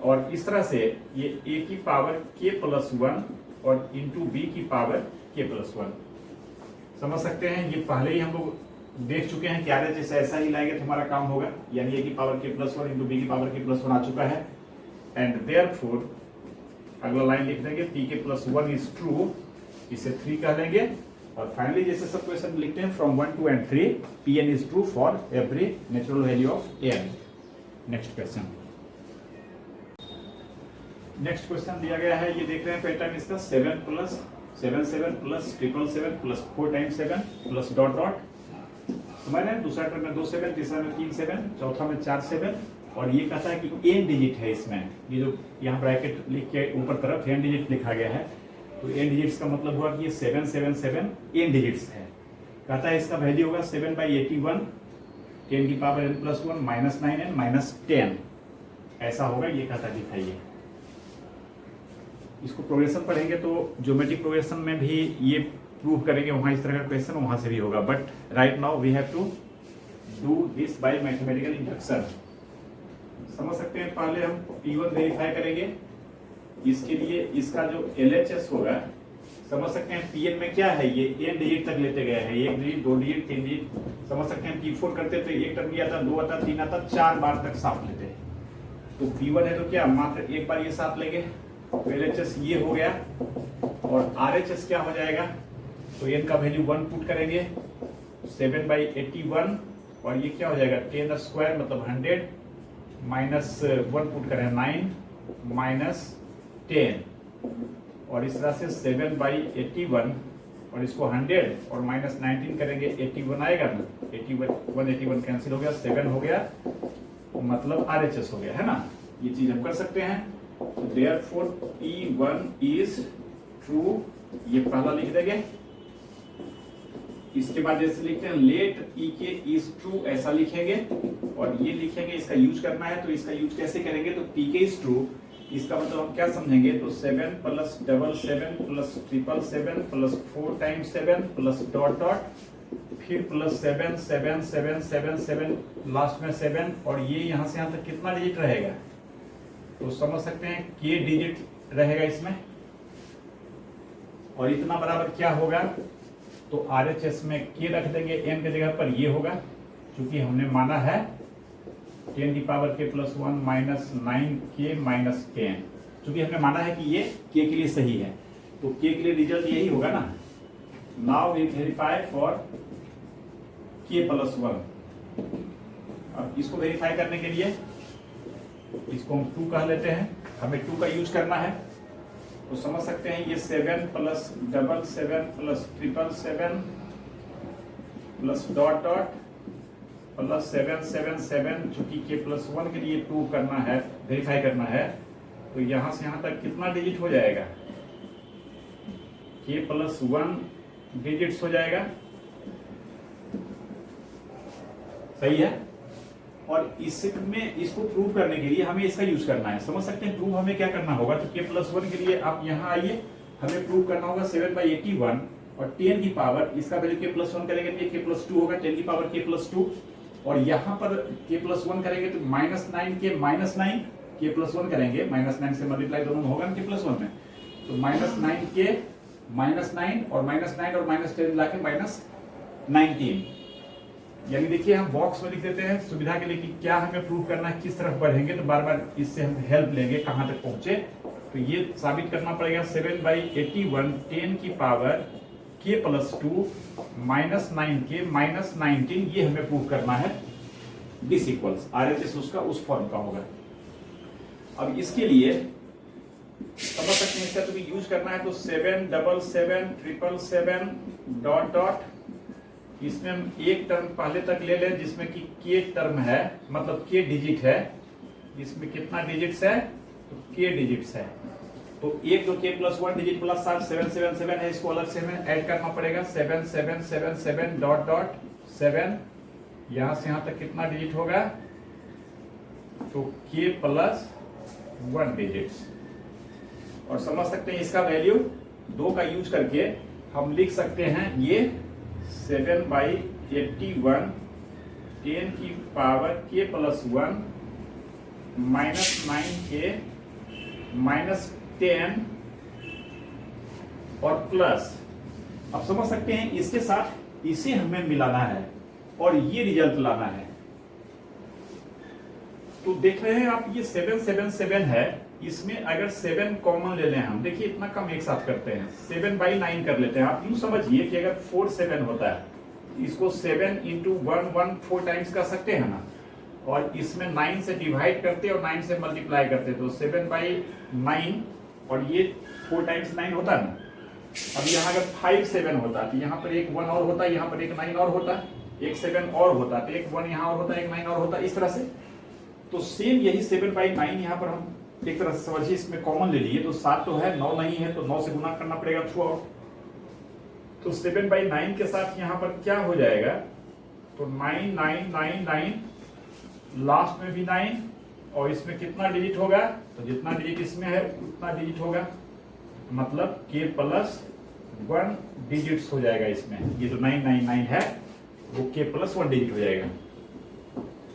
और इस तरह से ये a की पावर k प्लस 1 और इंटू b की पावर k प्लस 1 समझ सकते हैं। ये पहले ही हम लोग देख चुके हैं कि RHS ऐसा ही लाएंगे तो हमारा काम होगा, यानी a की power k plus 1 into b की पावर k प्लस 1 आ चुका है। एंड देयरफॉर अगला लाइन लिख देंगे पी के प्लस 1 इज ट्रू, इसे 3 कह लेंगे। और फाइनली जैसे सब क्वेश्चन लिखते हैं from 1 2 and 3 p n is true for every natural value of n. Next question दिया गया है, ये देख रहे हैं पैटर्न इसका 7 plus 7 7 plus 7 7 plus 4 times 7 plus dot dot, समझ रहे हैं। दूसरा टर्म में 2 7, तीसरा में 3 7, चौथा में 4 7। और ये कहता है कि एन डिजिट है इसमें, ये जो यहाँ ब्रैकेट लिख के ऊपर तरफ एन डिजिट लिखा गया है, तो एन डिजिट्स का मतलब हुआ कि ये 7 7 7 एन डिजिट्स है। कहता है इसका वैल्यू होगा 7/81 10 की power n plus 1 minus 9n minus 10, ऐसा होगा। ये कहता है दिखाइए। इसको प्रोग्रेशन पढ़ेंगे तो ज्योमेट्रिक प्रोग्रेशन में भी ये प्रूव करेंगे, वहां इस तरह का क्वेश्चन वहां से भी होगा। But right now we have to do this by mathematical induction. समझ सकते हैं, पहले हम P1 वेरीफाई करेंगे। इसके लिए इसका जो LHS होगा, समझ सकते हैं Pn में क्या है, ये n डिजिट तक लेते गए हैं, 1 डिजिट 2 डिजिट 3 डिजिट। समझ सकते हैं P4 करते तो एक टर्म आता, 2 आता, 3 आता, 4 बार तक साथ लेते हैं। तो P1 है तो क्या मात्र एक बार ये साथ लेंगे, तो LHS ये हो गया। और RHS क्या हो जाएगा, तो n का वैल्यू 1 पुट करेंगे 7/81, और ये क्या हो जाएगा 10 स्क्वायर मतलब 100 माइनस 1 पुट करें 9 माइनस 10, और इस तरह से 7/81 और इसको 100 और माइनस 19 करेंगे 81 आएगा ना, 81 कैंसिल हो गया, 7 हो गया, मतलब RHS हो गया, है ना। ये चीज हम कर सकते हैं। तो देयरफॉर P1 इज ट्रू, ये पहला लिख देंगे। इसके बाद जैसे लिखते हैं लेट ई के इज ट्रू, ऐसा लिखेंगे। और ये लिखेंगे, इसका यूज करना है, तो इसका यूज कैसे करेंगे, तो पी के इज ट्रू, इसका मतलब हम क्या समझेंगे, तो 7 plus 7 7 plus 7 7 plus 4 times 7 plus dot dot, फिर प्लस 7 7 7 7 7 लास्ट में 7, और ये यहाँ से यहाँ तक कितना डिजिट रहेगा, तो समझ सकते हैं के डिजिट रहेगा इसमें। और इतना बराबर क्या होगा, तो RHS में k रख देंगे, n के जगह पर ये होगा, क्योंकि हमने माना है 10 की power k plus 1 minus 9k minus 10, क्योंकि हमने माना है कि ये k के लिए सही है, तो k के लिए रिजल्ट यही होगा ना। Now we verify for k plus 1। अब इसको वेरीफाई करने के लिए इसको हम 2 कह लेते हैं, हमें 2 का यूज करना है। तो समझ सकते हैं ये 7 plus 7 plus 7 plus dot dot plus 7 7 7, चूंकि के प्लस 1 के लिए प्रूव करना है, वेरीफाई करना है, तो यहां से यहां तक कितना डिजिट हो जाएगा, के प्लस 1 डिजिट्स हो जाएगा, सही है। और इसमें इसको प्रूव करने के लिए हमें इसका यूज करना है। समझ सकते हैं प्रूव हमें क्या करना होगा, तो के प्लस 1 के लिए आप यहाँ आइए, हमें प्रूव करना होगा 7/81 और 10 की पावर, इसका वैल्यू के प्लस 1 करेंगे तो के प्लस 2 होगा, 10 की पावर के प्लस 2, और यहाँ पर के प्लस 1 करेंगे तो माइनस 9 के माइनस 9 के प्लस 1 करेंगे, माइनस 9 से मल्टीप्लाई दोनों में होगा ना के प्लस 1 में, तो माइनस 9 के माइनस 9 और माइनस 9 और माइनस 10 मिला के माइनस 19। यानी देखिए हम बॉक्स में लिख देते हैं सुविधा के लिए कि क्या हमें प्रूव करना है, किस तरफ बढ़ेंगे, तो बार बार इससे हम हेल्प लेंगे कहां तक पहुंचे। तो ये साबित करना पड़ेगा 7/81 10 की power k plus 2 minus 9k minus 19, ये हमें प्रूव करना है। दिस इक्वल्स RHS उसका उस फॉर्म का होगा। अब इसके लिए समझ सकते हैं इसका तो भी यूज करना है, तो 7 7 7 7 डॉट डॉट, इसमें हम एक टर्म पहले तक ले लें जिसमें कि k टर्म है, मतलब k डिजिट है, इसमें कितना डिजिट्स है, तो k डिजिट्स है। तो एक जो k प्लस 1 डिजिट प्लस 7 7 7 है, इसको अलग से हमें ऐड करना पड़ेगा, 7 7 7 7 डॉट डॉट 7, यहां से यहां तक कितना डिजिट होगा, तो k प्लस 1 डिजिट्स। और समझ सकते हैं इसका वैल्यू 2 का यूज करके हम लिख सकते हैं ये 7/81 10 की power k plus 1 minus 9k minus 10 और प्लस, अब समझ सकते हैं इसके साथ इसे हमें मिलाना है और ये रिजल्ट लाना है। तो देख रहे हैं आप ये 7 7 7 है, इसमें अगर 7 कॉमन ले लें हम, देखिए इतना कम एक साथ करते हैं, 7/9 कर लेते हैं। आप यूं समझिए कि अगर 4 7 होता है, इसको 7 इंटू 1 1 4 टाइम्स कर सकते हैं ना, और इसमें 9 से डिवाइड करते और 9 से मल्टीप्लाई करते, तो 7/9 और ये 4 टाइम्स 9 होता है ना। अब यहाँ अगर 5 7 होता तो यहाँ पर एक 1 और होता, यहाँ पर एक 9 और होता, एक 7 और होता, तो एक 1 यहाँ और होता, एक 9 और होता, इस तरह से। तो सेम यही 7/9 यहाँ पर हम एक तरह से समझिए इसमें कॉमन ले लिए, तो 7 तो है, 9 नहीं है, तो 9 से गुना करना पड़ेगा थ्रू आउट। तो 7/9 के साथ यहाँ पर क्या हो जाएगा, तो 9 9 9 9, लास्ट में भी 9, और इसमें कितना डिजिट होगा, तो जितना डिजिट इसमें है उतना डिजिट होगा, मतलब k प्लस 1 डिजिट्स हो जाएगा इसमें। ये जो 999 है वो k प्लस 1 डिजिट हो जाएगा।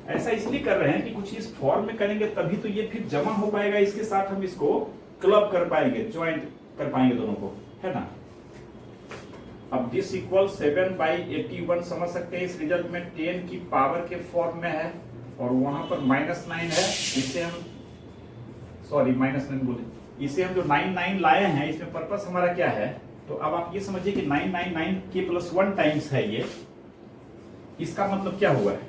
ऐसा इसलिए कर रहे हैं कि कुछ इस फॉर्म में करेंगे तभी तो ये फिर जमा हो पाएगा, इसके साथ हम इसको क्लब कर पाएंगे, ज्वाइंट कर पाएंगे दोनों को, है ना। अब दिस इक्वल 7/81 समझ सकते हैं, इस रिजल्ट में 10 की पावर के फॉर्म में है, और वहां पर -9 है, इसे हम सॉरी -9 बोले, इसे हम जो 99 लाए हैं, इसमें पर्पस हमारा क्या है, तो अब आप ये समझिए कि 999 k प्लस 1 टाइम्स है ये। इसका मतलब क्या हुआ है,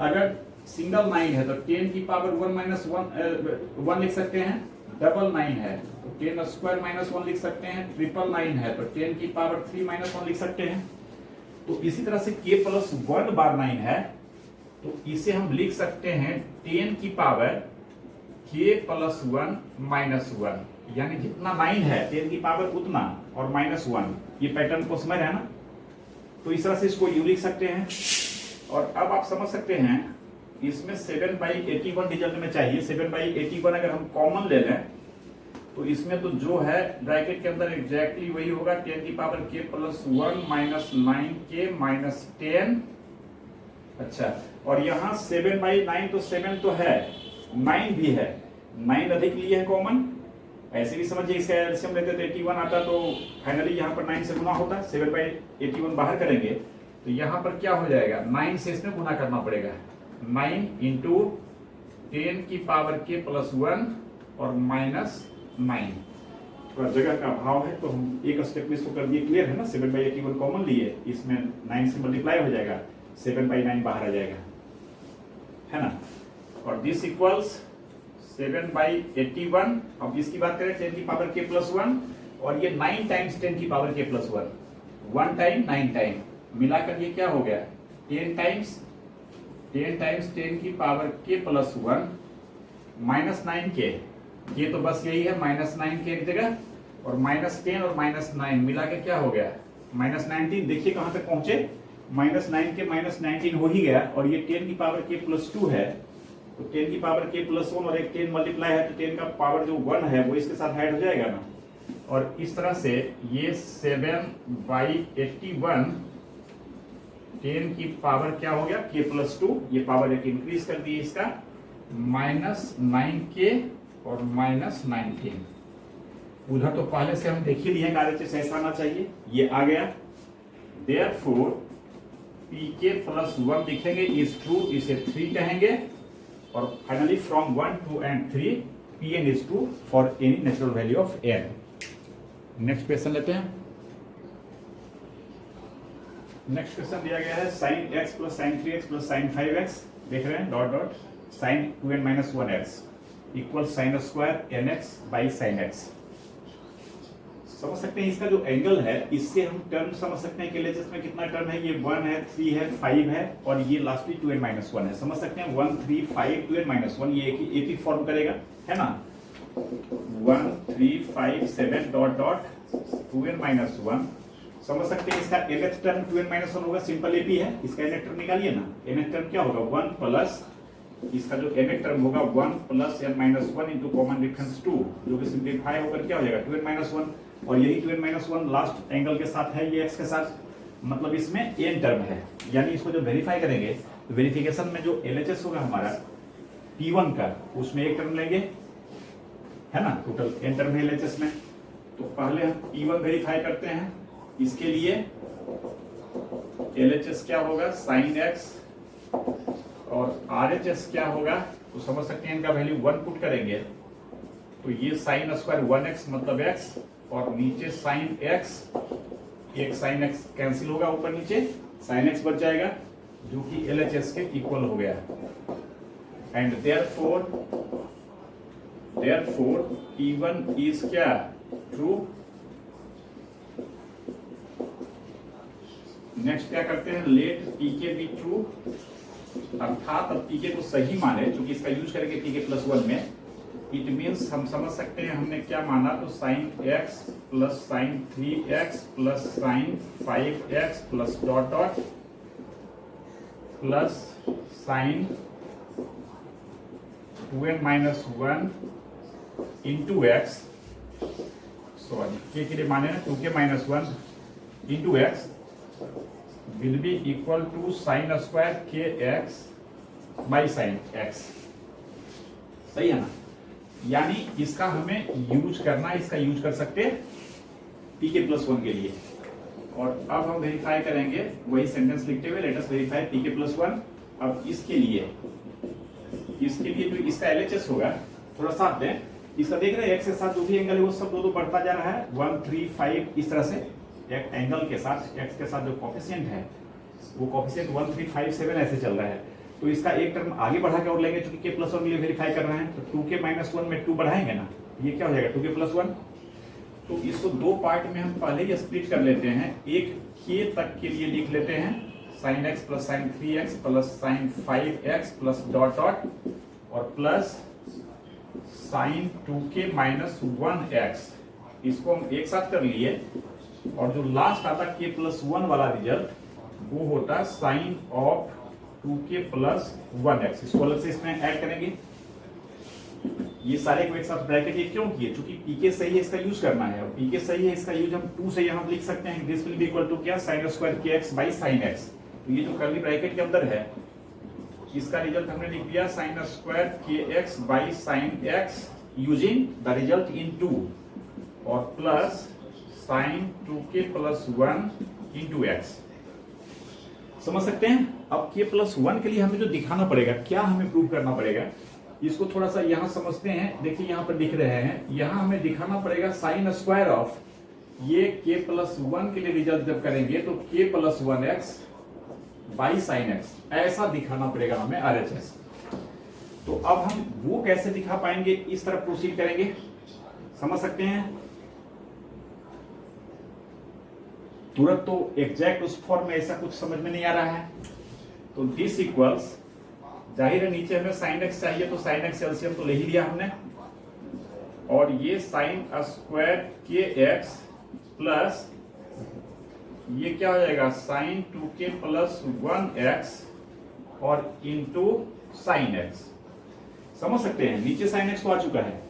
अगर सिंगल 9 है तो 10 की पावर 1 - 1 लिख सकते हैं, डबल 9 है तो 10 स्क्वायर -1 लिख सकते हैं, ट्रिपल 9 है तो 10 की पावर 3 - 1 लिख सकते हैं। तो इसी तरह से k प्लस 1 बार 9 है, तो इसे हम लिख सकते हैं 10 की पावर k प्लस 1 -1, यानी जितना 9 है 10 की पावर उतना और -1। ये पैटर्न को समझ रहे हैं ना, तो इस तरह से इसको यू लिख सकते हैं। और अब आप समझ सकते हैं इसमें 7/81 रिजल्ट में चाहिए, 7/81 अगर हम कॉमन ले लें तो इसमें तो जो है ब्रैकेट के अंदर एग्जैक्टली वही होगा, 10 की पावर k प्लस 1 -9k -10। अच्छा, और यहाँ 7/9, तो 7 तो है, 9 भी है, 9 अधिक लिए है कॉमन। ऐसे भी समझिए इसका एलसीएम लेते तो 81 आता, तो फाइनली यहाँ पर 9 से गुना होता, 7/81 बाहर करेंगे तो यहाँ पर क्या हो जाएगा, 9 से इसमें गुना करना पड़ेगा, 9 इंटू 10 की पावर k प्लस 1 और -9। थोड़ा जगह का अभाव है तो हम एक स्टेप में इसको कर दिए, क्लियर है ना। 7/81 कॉमन लिए, इसमें 9 से मल्टीप्लाई हो जाएगा, 7/9 बाहर आ जाएगा, है ना। और दिस इक्वल्स 7/81। अब इसकी बात करें 10 की पावर k प्लस 1, और ये 9 टाइम्स 10 की power k plus 1, 1 time 9 time मिलाकर ये क्या हो गया, 10 टाइम्स 10 की पावर k प्लस 1 -9k, ये तो बस यही है -9k एक जगह, और -10 और -9 मिला के क्या हो गया, -19। देखिए कहां तक पहुंचे, -9k -19 हो ही गया, और ये 10 की पावर k प्लस 2 है, तो 10 की पावर k प्लस 1 और एक 10 मल्टीप्लाई है, तो 10 का पावर जो 1 है वो इसके साथ ऐड हो जाएगा ना। और इस तरह से ये 7/81 10 की पावर क्या हो गया, k प्लस 2, ये पावर एक इंक्रीज कर दी इसका, -9k और -19। उधर तो पहले से हम देख ही लिए RHS ऐसा आना चाहिए, ये आ गया। देयरफॉर pk प्लस 1 लिखेंगे, इज ट्रू, इसे 3 कहेंगे, और finally from 1 2 and 3 pn is true for any natural value of n। Next question लेते हैं। नेक्स्ट क्वेश्चन दिया गया है sin x plus sin 3x plus sin 5x, देख रहे हैं dot dot, sin 2n - 1x equal sin square nx by sin x। समझ सकते हैं इसका जो एंगल है, इससे हम टर्म समझ सकते हैं कि LHS में कितना टर्म है, ये 1 है, 3 है, 5 है, और ये लास्टली 2n - 1 है। समझ सकते हैं 1 3 5 2n - 1, ये एक ही फॉर्म करेगा, है ना। 1 3 5 7 डॉट डॉट 2n - 1। समझ सकते हैं इसका nth टर्म 2n - 1 होगा, सिंपल एपी है, इसका nth टर्म निकालिए ना। nth टर्म क्या होगा, 1 प्लस इसका जो nth टर्म होगा 1 plus n - 1 into common difference 2, जो कि सिंप्लीफाई होकर क्या हो जाएगा 2n - 1, और यही 2n - 1 लास्ट एंगल के साथ है, ये x के साथ, मतलब इसमें n टर्म है। यानी इसको जब वेरीफाई करेंगे तो वेरिफिकेशन में जो LHS होगा हमारा T1 का, उसमें एक टर्म लेंगे, है ना, टोटल n टर्म है LHS में। तो पहले हम T1 वेरीफाई करते हैं, इसके लिए LHS क्या होगा sin x, और RHS क्या होगा, तो समझ सकते हैं इनका वैल्यू 1 पुट करेंगे, तो ये साइन स्क्वायर 1x मतलब x, और नीचे साइन x, एक साइन x कैंसिल होगा, ऊपर नीचे साइन x बच जाएगा, जो कि LHS के इक्वल हो गया। एंड देयरफॉर E1 इज क्या, ट्रू। नेक्स्ट क्या करते हैं, लेट pk बी ट्रू, अर्थात अब pk को सही माने, क्योंकि इसका यूज करेंगे pk+1 में। इट मीन्स हम समझ सकते हैं हमने क्या माना, तो sine x plus sine 3x plus sine 5x plus dot dot plus sine 2n-1 into x, sorry के लिए माने ना 2k-1 into x will be equal to sine square kx by sine x। सही है ना, यानी इसका हमें यूज करना है, इसका यूज कर सकते हैं pk+1 के लिए। और अब हम वेरीफाई करेंगे वही सेंटेंस लिखते हुए, लेट अस वेरीफाई pk+1। अब इसके लिए जो इसका LHS होगा, थोड़ा साथ दें, इसका देख रहे हैं x के साथ जो भी एंगल है वो सब दो बढ़ता जा रहा है, 1 3 5 इस तरह से एक एंगल के साथ, x के साथ जो कोफिशिएंट है वो कोफिशिएंट 1 3 5 7 ऐसे चल रहा है। तो इसका एक टर्म आगे बढ़ा के और लेंगे, क्योंकि k+1 के लिए वेरीफाई कर रहे हैं, तो 2k-1 में 2 बढ़ाएंगे ना, ये क्या हो जाएगा 2k+1। तो इसको दो पार्ट में हम पहले ही स्प्लिट कर लेते हैं। एक k तक के लिए लिख लेते हैं sine x plus sine 3x plus sine 5x plus dot dot और प्लस साइन 2k-1x, इसको हम एक साथ कर लिए। और जो लास्ट आता k+1 वाला रिजल्ट वो होता साइन ऑफ 2k+1x, इसको अलग से इसमें ऐड करेंगे। ये सारे को एक साथ ब्रैकेट ये क्यों किए, क्योंकि pk सही है, इसका यूज करना है, और pk सही है, इसका यूज हम 2 से यहाँ लिख सकते हैं, this will be equal to क्या, sine square kx by sine x। तो ये जो कर्ली ब्रैकेट के अंदर है, इसका रिजल्ट हमने लिख दिया sign square kx by sine x using the result in 2, और plus sign 2k+1 into x। समझ सकते हैं। अब k+1 के लिए हमें जो दिखाना पड़ेगा, क्या हमें प्रूव करना पड़ेगा, इसको थोड़ा सा यहां समझते हैं। देखिए यहां पर दिख रहे हैं, यहां हमें दिखाना पड़ेगा साइन स्क्वायर ऑफ, ये k+1 के लिए रिजल्ट जब करेंगे तो k+1x बाई साइन x, ऐसा दिखाना पड़ेगा हमें RHS। तो अब हम वो कैसे दिखा पाएंगे, इस तरह प्रोसीड करेंगे, समझ सकते हैं। तुरंत तो एग्जैक्ट उस फॉर्म में ऐसा कुछ समझ में नहीं आ रहा है। तो दिस इक्वल्स, जाहिर है नीचे हमें साइन x चाहिए, तो साइन x एलसीएम तो ले ही लिया हमने, और ये साइन स्क्वायर kx प्लस ये क्या हो जाएगा साइन 2k+1x और इंटू साइन x। समझ सकते हैं, नीचे साइन x तो आ चुका है,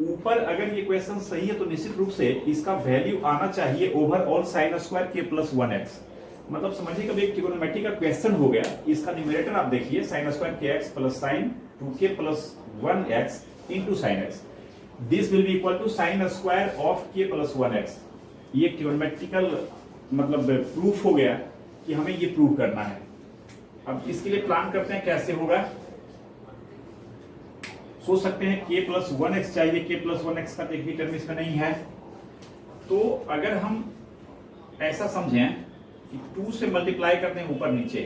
ऊपर अगर ये क्वेश्चन सही है तो निश्चित रूप से इसका वैल्यू आना चाहिए ओवरऑल साइन स्क्वायर k+1x। मतलब समझिए कभी एक ट्रिगोनोमेट्री का क्वेश्चन हो गया, इसका न्यूमरेटर आप देखिए sine square kx plus sine 2k+1x into sine x, this will be equal to sine square of k+1x। ये ट्रिगोनोमेट्रिकल मतलब प्रूफ हो गया कि हमें ये प्रूव करना है। अब इसके लिए प्लान करते हैं कैसे होगा। सोच सकते हैं k+1x चाहिए, k+1x का एक भी टर्म इसमें नहीं है, तो अगर हम ऐसा समझें कि 2 से मल्टीप्लाई करते हैं ऊपर नीचे,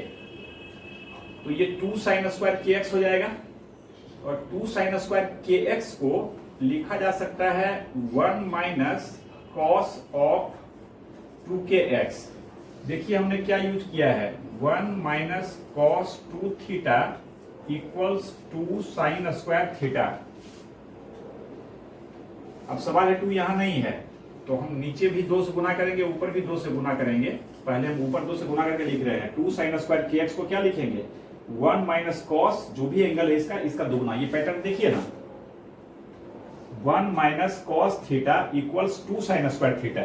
तो ये 2 साइन स्क्वायर kx हो जाएगा, और 2 साइन स्क्वायर kx को लिखा जा सकता है 1 माइनस कॉस ऑफ 2kx। देखिए हमने क्या यूज किया है, 1 minus cos 2 theta equals 2 sine square theta. अब सवाल है 2 यहां नहीं है, तो हम नीचे भी 2 से गुना करेंगे, ऊपर भी 2 से गुना करेंगे। पहले हम ऊपर 2 से गुना करके लिख रहे हैं, 2 साइन स्क्वायर kx को क्या लिखेंगे, 1 माइनस कॉस, जो भी एंगल है इसका दुगना। ये पैटर्न देखिए ना, 1 minus cos theta equals 2 sine square theta,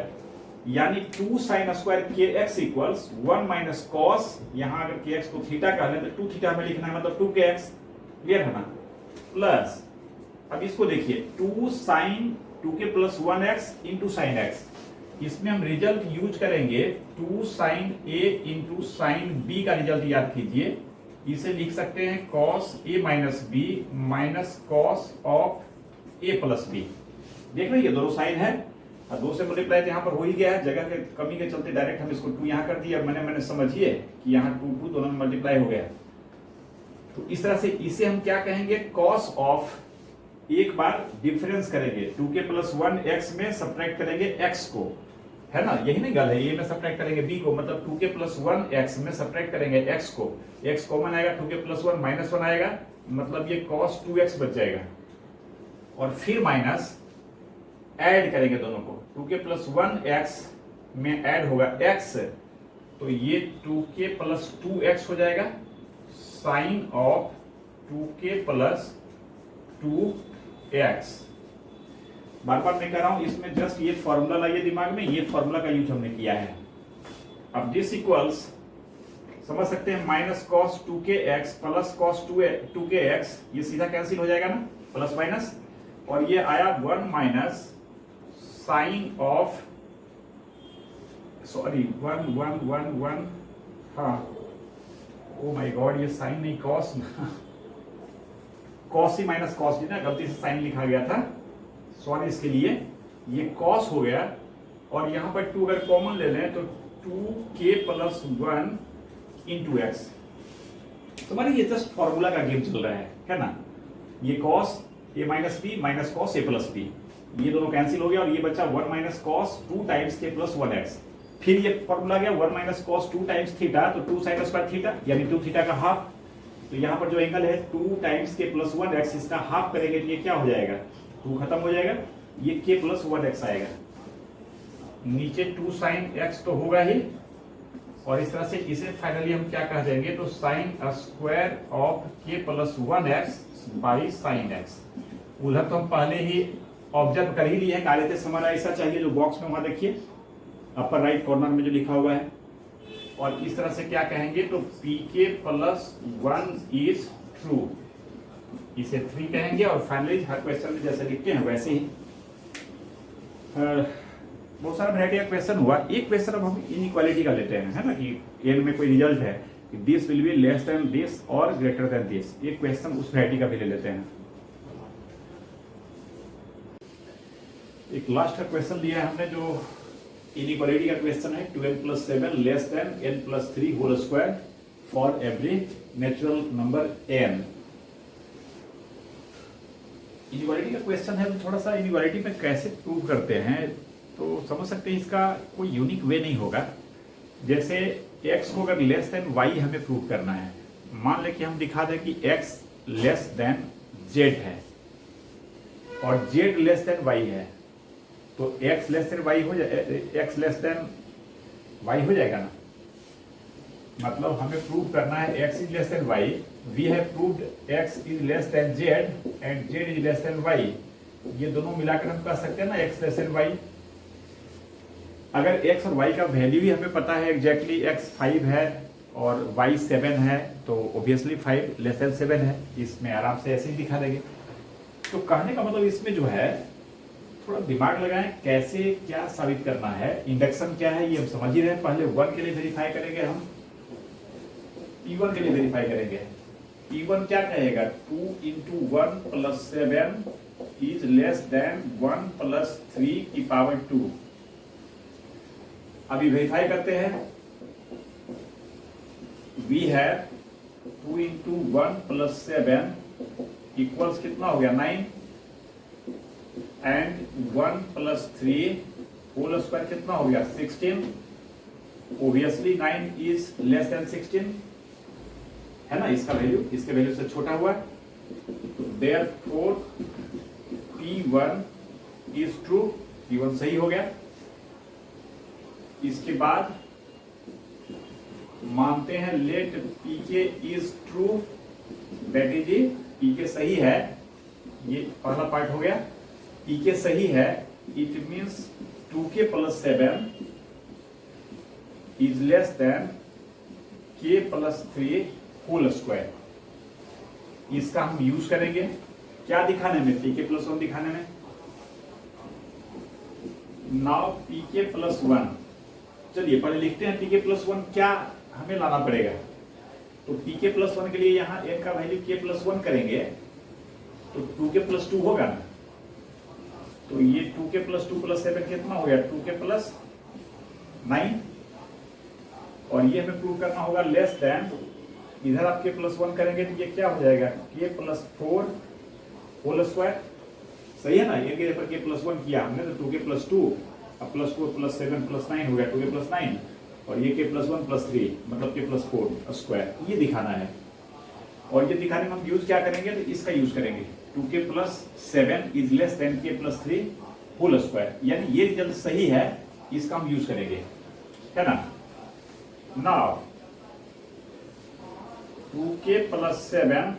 यानी 2 sign square kx equals 1 minus cos, यहां अगर kx को थीटा कह लें तो 2 थीटा में लिखना है, मतलब 2kx, क्लियर है ना, प्लस अब इसको देखिए 2 sign 2k+1x into sine x, इसमें हम रिजल्ट यूज करेंगे 2 sine a into sine b का रिजल्ट याद कीजिए, इसे लिख सकते हैं cos a minus b minus cos of a plus b। देख रहे हैं ये दोनों साइन है और 2 से मल्टीप्लाई यहाँ पर हो ही गया है, जगह के कमी के चलते डायरेक्ट हम इसको 2 यहाँ कर दिया, मैंने समझिए कि यहाँ 2 दोनों में मल्टीप्लाई हो गया। तो इस तरह से इसे हम क्या कहेंगे, कॉस ऑफ, एक बार डिफरेंस करेंगे 2 के प्लस 1 एक्स में सब्ट्रैक्ट करेंगे एक्स को, है ना, यही नहीं गल है, ये में सब्ट्रैक्ट करेंगे बी को, मतलब 2 के प्लस 1 एक्स में सब्ट्रैक्ट करेंगे एक्स को, एक्स कॉमन आएगा, 2 के प्लस 1 माइनस 1 आएगा, मतलब ये cos 2x बच जाएगा, और फिर माइनस ऐड करेंगे दोनों को, 2 के प्लस 1 एक्स में ऐड होगा x, तो ये 2 के प्लस 2x हो जाएगा, साइन ऑफ 2 के प्लस 2x। बार बार मैं कह रहा हूं, इसमें जस्ट ये फॉर्मूला लाइए दिमाग में, ये फॉर्मूला का यूज हमने किया है। अब दिस इक्वल्स समझ सकते हैं, माइनस कॉस 2 के एक्स प्लस कॉस 2 के एक्स, ये सीधा कैंसिल हो जाएगा ना, प्लस माइनस, और ये आया 1 माइनस साइन ऑफ, सॉरी 1 हाँ, ओ माय गॉड, ये साइन नहीं कॉस, कॉस ही माइनस कॉस ही ना, गलती से साइन लिखा गया था, सॉरी इसके लिए, ये कॉस हो गया, और यहां पर 2 अगर कॉमन ले लें तो 2k प्लस 1 इंटू एक्स। तुम्हारी ये जस्ट फॉर्मूला का गेम चल रहा है ना, ये cos A minus B minus cos A plus B, ये दोनों कैंसिल हो गया, और ये बच्चा 1 माइनस कॉस 2 टाइम्स के प्लस 1 एक्स, फिर ये फॉर्मूला गया 1 माइनस कॉस 2 टाइम्स थीटा, तो 2 साइन स्क्वायर थीटा यानी 2 थीटा का हाफ, तो यहाँ पर जो एंगल है 2 टाइम्स के प्लस 1 एक्स, इसका हाफ करेंगे तो ये क्या हो जाएगा, 2 खत्म हो जाएगा, ये k प्लस 1 एक्स आएगा, नीचे 2 साइन एक्स तो होगा ही, और इस तरह से इसे फाइनली हम क्या कह देंगे, तो sign square of k plus 1 x by sine x. उधर तो हम पहले ही ऑब्जर्व कर ही लिए हैं, कार्य समझ ऐसा चाहिए जो बॉक्स में वहां देखिए अपर राइट कॉर्नर में जो लिखा हुआ है, और इस तरह से क्या कहेंगे, तो pk प्लस 1 इज ट्रू, इसे 3 कहेंगे, और फाइनली हर क्वेश्चन में जैसे लिखते हैं वैसे ही। बहुत सारा वैरायटी का क्वेश्चन हुआ, एक क्वेश्चन अब हम इनइक्वालिटी का लेते हैं, है ना, कि एंड में कोई रिजल्ट है कि this will be less than this और ग्रेटर देन दिस, एक क्वेश्चन उस वैरायटी का भी ले लेते हैं। एक लास्ट का क्वेश्चन लिया है हमने जो इनइक्वालिटी का क्वेश्चन है, 2n plus 7 less than n plus 3 whole square for every natural number n। Inequality का क्वेश्चन है, तो थोड़ा सा इनइक्वालिटी में कैसे प्रूव करते हैं, तो समझ सकते हैं इसका कोई यूनिक वे नहीं होगा। जैसे x को अगर लेस देन y हमें प्रूव करना है, मान लें कि हम दिखा दें कि x लेस देन z है और z लेस देन y है, तो x लेस देन y हो जाए, x लेस देन y हो जाएगा ना, मतलब हमें प्रूव करना है x is less than y, we have proved x is less than z and z is less than y, ये दोनों मिलाकर हम कह सकते हैं ना x लेस देन y। अगर x और y का वैल्यू ही हमें पता है एग्जैक्टली, x 5 है और y 7 है, तो ऑब्वियसली 5 लेस देन 7 है, इसमें आराम से ऐसे ही दिखा देंगे। तो कहने का मतलब इसमें जो है थोड़ा दिमाग लगाएं, कैसे क्या साबित करना है, इंडक्शन क्या है ये हम समझ ही रहे हैं। पहले 1 के लिए वेरीफाई करेंगे हम, P1 के लिए वेरीफाई करेंगे। P1 क्या कहेगा, 2 into 1 plus 7 is less than 1 plus 3 की पावर 2। अभी वेरीफाई करते हैं, we have 2 into 1 plus 7 equals कितना हो गया 9, एंड 1 plus 3 होल स्क्वायर कितना हो गया 16। ऑब्वियसली 9 इज लेस देन 16 है ना, इसका वैल्यू इसके वैल्यू से छोटा हुआ, therefore P1 is true, P1 सही हो गया। इसके बाद मानते हैं let Pk is true, that is Pk सही है, ये पहला पार्ट हो गया, Pk सही है, it means 2k plus 7 is less than k plus 3 whole square. इसका हम यूज करेंगे क्या दिखाने में, pk प्लस 1 दिखाने में। नाउ pk प्लस 1, चलिए पहले लिखते हैं pk प्लस 1 क्या हमें लाना पड़ेगा। तो pk प्लस 1 के लिए यहां n का वैल्यू k प्लस 1 करेंगे तो 2k प्लस 2 होगा ना, तो ये 2k प्लस 2 प्लस 7 कितना हो गया 2k प्लस 9, और ये हमें प्रूव करना होगा लेस देन, इधर आप k प्लस 1 करेंगे तो ये क्या हो जाएगा k प्लस 4 होल स्क्वायर, सही है ना। ये जगह पर k प्लस 1 किया हमने तो 2k प्लस 2 अब प्लस 4 प्लस 7 प्लस 9 हो गया 2k प्लस 9, और ये k प्लस 1 प्लस 3 मतलब k प्लस 4 स्क्वायर, ये दिखाना है। और ये दिखाने में हम यूज क्या करेंगे तो इसका यूज करेंगे 2k plus 7 is less than k plus 3 whole square, यानी ये रिजल्ट सही है, इसका हम यूज करेंगे, है ना। Now 2k plus 7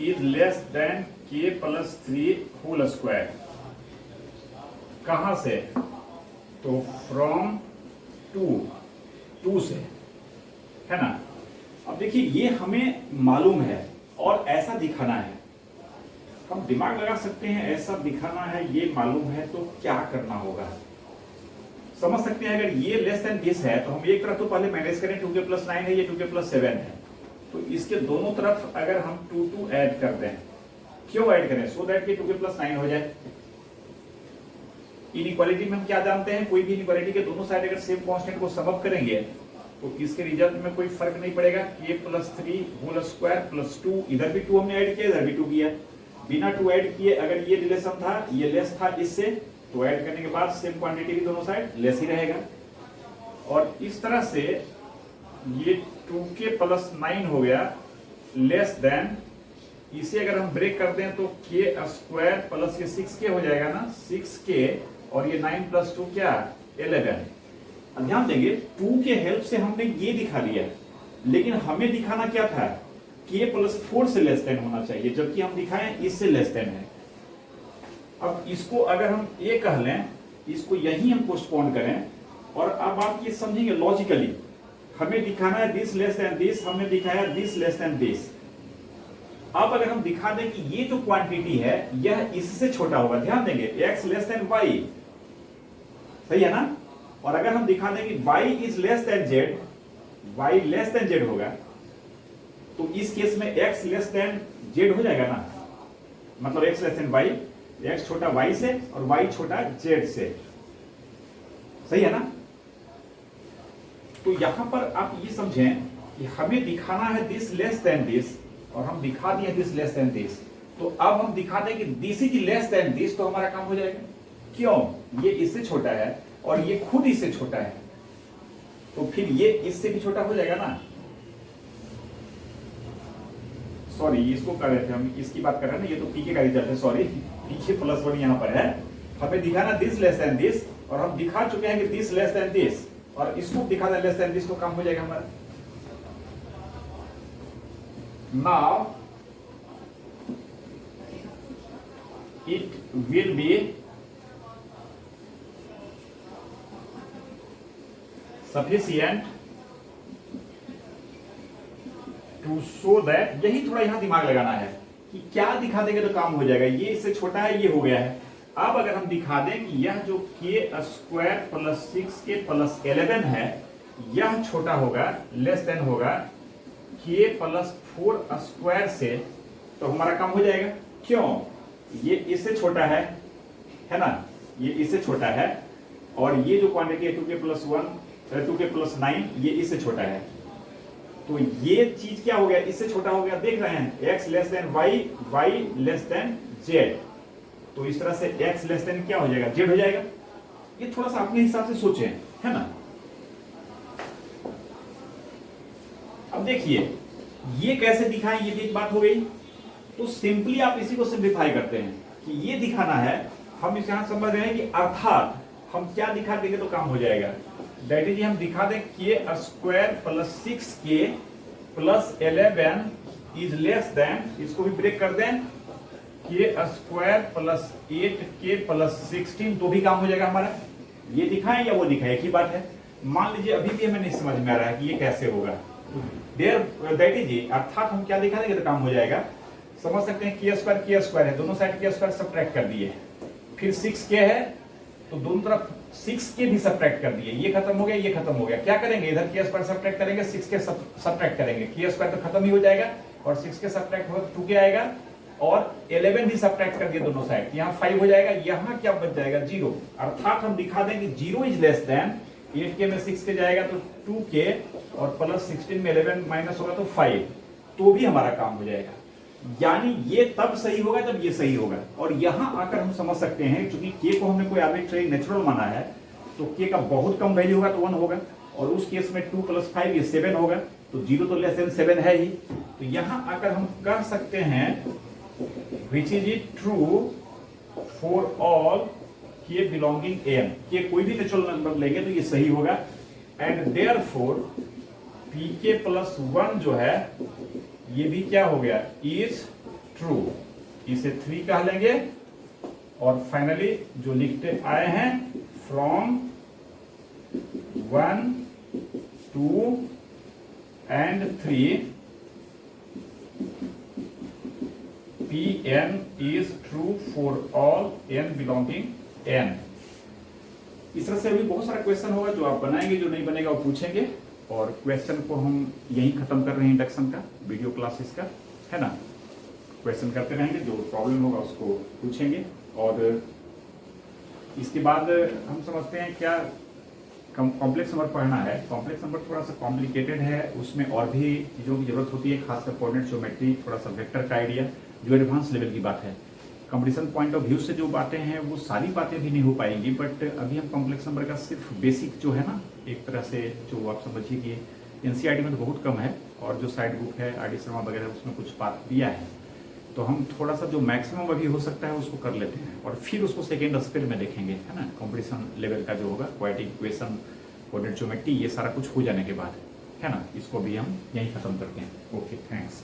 is less than k plus 3 whole square, कहां से, तो फ्रॉम 2 से, है ना। अब देखिए ये हमें मालूम है और ऐसा दिखाना है, हम दिमाग लगा सकते हैं, ऐसा दिखाना है, ये मालूम है, तो क्या करना होगा समझ सकते हैं। अगर ये लेस देन दिस है तो हम एक तरफ तो पहले मैनेज करें 2k प्लस 9 है, ये 2k प्लस 7 है, तो इसके दोनों तरफ अगर हम 2 ऐड कर दें, क्यों ऐड करें, सो दैट कि 2k प्लस 9 हो जाए। इनइक्वालिटी में हम क्या जानते हैं, कोई भी इनइक्वालिटी के दोनों साइड अगर सेम कांस्टेंट को सम अप करेंगे तो इसके रिजल्ट में कोई फर्क नहीं पड़ेगा, k plus 3 whole square plus 2, इधर भी 2 हमने ऐड किया, इधर भी 2 किया, बिना 2 ऐड किए अगर ये रिलेशन था, ये लेस था इससे, तो ऐड करने के बाद सेम क्वांटिटी भी दोनों साइड लेस ही रहेगा। और इस तरह से ये 2k प्लस 9 हो गया लेस देन, इसे अगर हम ब्रेक कर दें तो k स्क्वायर प्लस ये 6k हो जाएगा ना, 6k, और ये 9 प्लस 2 क्या 11। अब ध्यान देंगे 2 के हेल्प से हमने ये दिखा दिया, लेकिन हमें दिखाना क्या था, k प्लस 4 से लेस देन होना चाहिए, जबकि हम दिखाएं इससे लेस देन है। अब इसको अगर हम ये कह लें, इसको यही हम पोस्टपोन करें, और अब आप ये समझेंगे लॉजिकली, हमें दिखाना है दिस लेस देन दिस, हमने दिखाया दिस लेस देन दिस। अब अगर हम दिखा दें कि ये जो क्वांटिटी है यह इससे छोटा होगा, ध्यान देंगे x लेस देन y, सही है ना। और अगर हम दिखा दें कि y is less than z, y less than z होगा, तो इस केस में x लेस देन z हो जाएगा ना, मतलब x less than y, x छोटा y से और y छोटा z से, सही है ना। तो यहां पर आप ये समझें कि हमें दिखाना है दिस लेस देन दिस, और हम दिखा दिए दिस लेस देन दिस, तो अब हम दिखा दें कि this is less then this, तो हमारा काम हो जाएगा। क्यों, ये इससे छोटा है और ये खुद इससे छोटा है, तो फिर ये इससे भी छोटा हो जाएगा ना। सॉरी, इसको कर रहे थे हम, इसकी बात कर रहे हैं ना, ये तो पीके का रिजल्ट है, सॉरी, पीके प्लस 1 यहां पर है, हमें दिखाना दिस लेस देन दिस, और हम दिखा चुके हैं कि दिस लेस देन दिस, और इसको दिखा दें लेस देन दिस, तो काम हो जाएगा हमारा। Now it will be sufficient to show that, यही थोड़ा यहां दिमाग लगाना है कि क्या दिखा देंगे तो काम हो जाएगा। ये इससे छोटा है, ये हो गया है। अब अगर हम दिखा दें कि यह जो k square plus 6k plus 11 है, यह छोटा होगा, लेस देन होगा k प्लस 4 स्क्वायर से, तो हमारा काम हो जाएगा। क्यों, ये इससे छोटा है ना, ये इससे छोटा है, और ये जो क्वांटिटी है 2k प्लस 1 2k प्लस 9, ये इससे छोटा है, तो ये चीज क्या हो गया, इससे छोटा हो गया। देख रहे हैं x less than y, y less than z, तो इस तरह से x लेस देन क्या हो जाएगा, z हो जाएगा। ये थोड़ा सा अपने हिसाब से सोचें, है ना। अब देखिए ये कैसे दिखाएं, ये भी एक बात हो गई। तो सिंपली आप इसी को सिंप्लीफाई करते हैं कि ये दिखाना है, हम इस यहां समझ रहे हैं कि अर्थात हम क्या दिखा देंगे तो काम हो जाएगा। दैट इज हम दिखा दें k square plus 6k plus 11 is less then, इसको भी ब्रेक कर दें, k square plus 8k plus 16, तो भी काम हो जाएगा हमारा। ये दिखाएं या वो दिखाएं, एक ही बात है। मान लीजिए अभी भी हमें नहीं समझ में आ रहा है कि ये कैसे होगा, दैट इज, अर्थात हम क्या दिखा देंगे तो काम हो जाएगा। समझ सकते हैं k स्क्वायर है, दोनों साइड k स्क्वायर सब्ट्रैक्ट कर दिए, फिर 6k है तो दोनों तरफ 6k भी सब्ट्रैक्ट कर दिए, ये खत्म हो गया, ये खत्म हो गया। क्या करेंगे, इधर k स्क्वायर सब्ट्रैक्ट करेंगे, 6k सब्ट्रैक्ट करेंगे, k स्क्वायर तो खत्म ही हो जाएगा, और 6k सब्ट्रैक्ट हो 2k आएगा, और 11 भी सब्ट्रैक्ट कर दिए दोनों साइड, यहाँ 5 हो जाएगा, यहाँ क्या बच जाएगा 0, अर्थात हम दिखा देंगे 0 इज लेस देन 8k में 6k जाएगा तो 2k और प्लस 16 में 11 माइनस होगा तो 5, तो भी हमारा काम हो जाएगा। यानी ये तब सही होगा जब ये सही होगा। और यहां आकर हम समझ सकते हैं क्योंकि k को हमने कोई आर्बिट्रेरी नेचुरल माना है तो k का बहुत कम वैल्यू होगा तो 1 होगा, और उस केस में 2 + 5 ये 7 होगा, तो 0 तो लेस देन 7 है ही। तो यहां आकर हम कह सकते हैं which is it true for all k belonging n, k कोई भी नेचुरल नंबर लेंगे तो ये सही होगा। एंड देयरफॉर pk + 1 जो है ये भी क्या हो गया, इज ट्रू, इसे 3 कह लेंगे। और फाइनली जो लिखते आए हैं from 1 2 and 3 Pn is true for all n belonging n। इस तरह से अभी बहुत सारा क्वेश्चन होगा जो आप बनाएंगे, जो नहीं बनेगा वो पूछेंगे। और क्वेश्चन को हम यही खत्म कर रहे हैं इंडक्शन का, वीडियो क्लासेस का, है ना। क्वेश्चन करते रहेंगे, जो प्रॉब्लम होगा उसको पूछेंगे। और इसके बाद हम समझते हैं क्या कॉम्प्लेक्स नंबर पढ़ना है। कॉम्प्लेक्स नंबर थोड़ा सा कॉम्प्लिकेटेड है, उसमें और भी चीज़ों की जरूरत होती है, खासकर कोऑर्डिनेट ज्योमेट्री, थोड़ा सा वेक्टर का आइडिया, जो एडवांस लेवल की बात है। कंपटीशन पॉइंट ऑफ व्यू से जो बातें हैं वो सारी बातें भी नहीं हो पाएंगी, बट अभी हम कॉम्प्लेक्स नंबर का सिर्फ बेसिक जो है ना, एक तरह से जो आप समझिए कि एनसीईआरटी में तो बहुत कम है, और जो साइड बुक है आर डी शर्मा वगैरह उसमें कुछ बात दिया है, तो हम थोड़ा सा जो मैक्सिमम अभी हो सकता है उसको कर लेते हैं, और फिर उसको सेकेंड स्पेल में देखेंगे, है ना। कॉम्पिटिशन लेवल का जो होगा, क्वाड्रेटिक इक्वेशन, कोऑर्डिनेट ज्योमेट्री, ये सारा कुछ हो जाने के बाद, है ना, इसको भी हम यहीं खत्म करते हैं। Okay, thanks.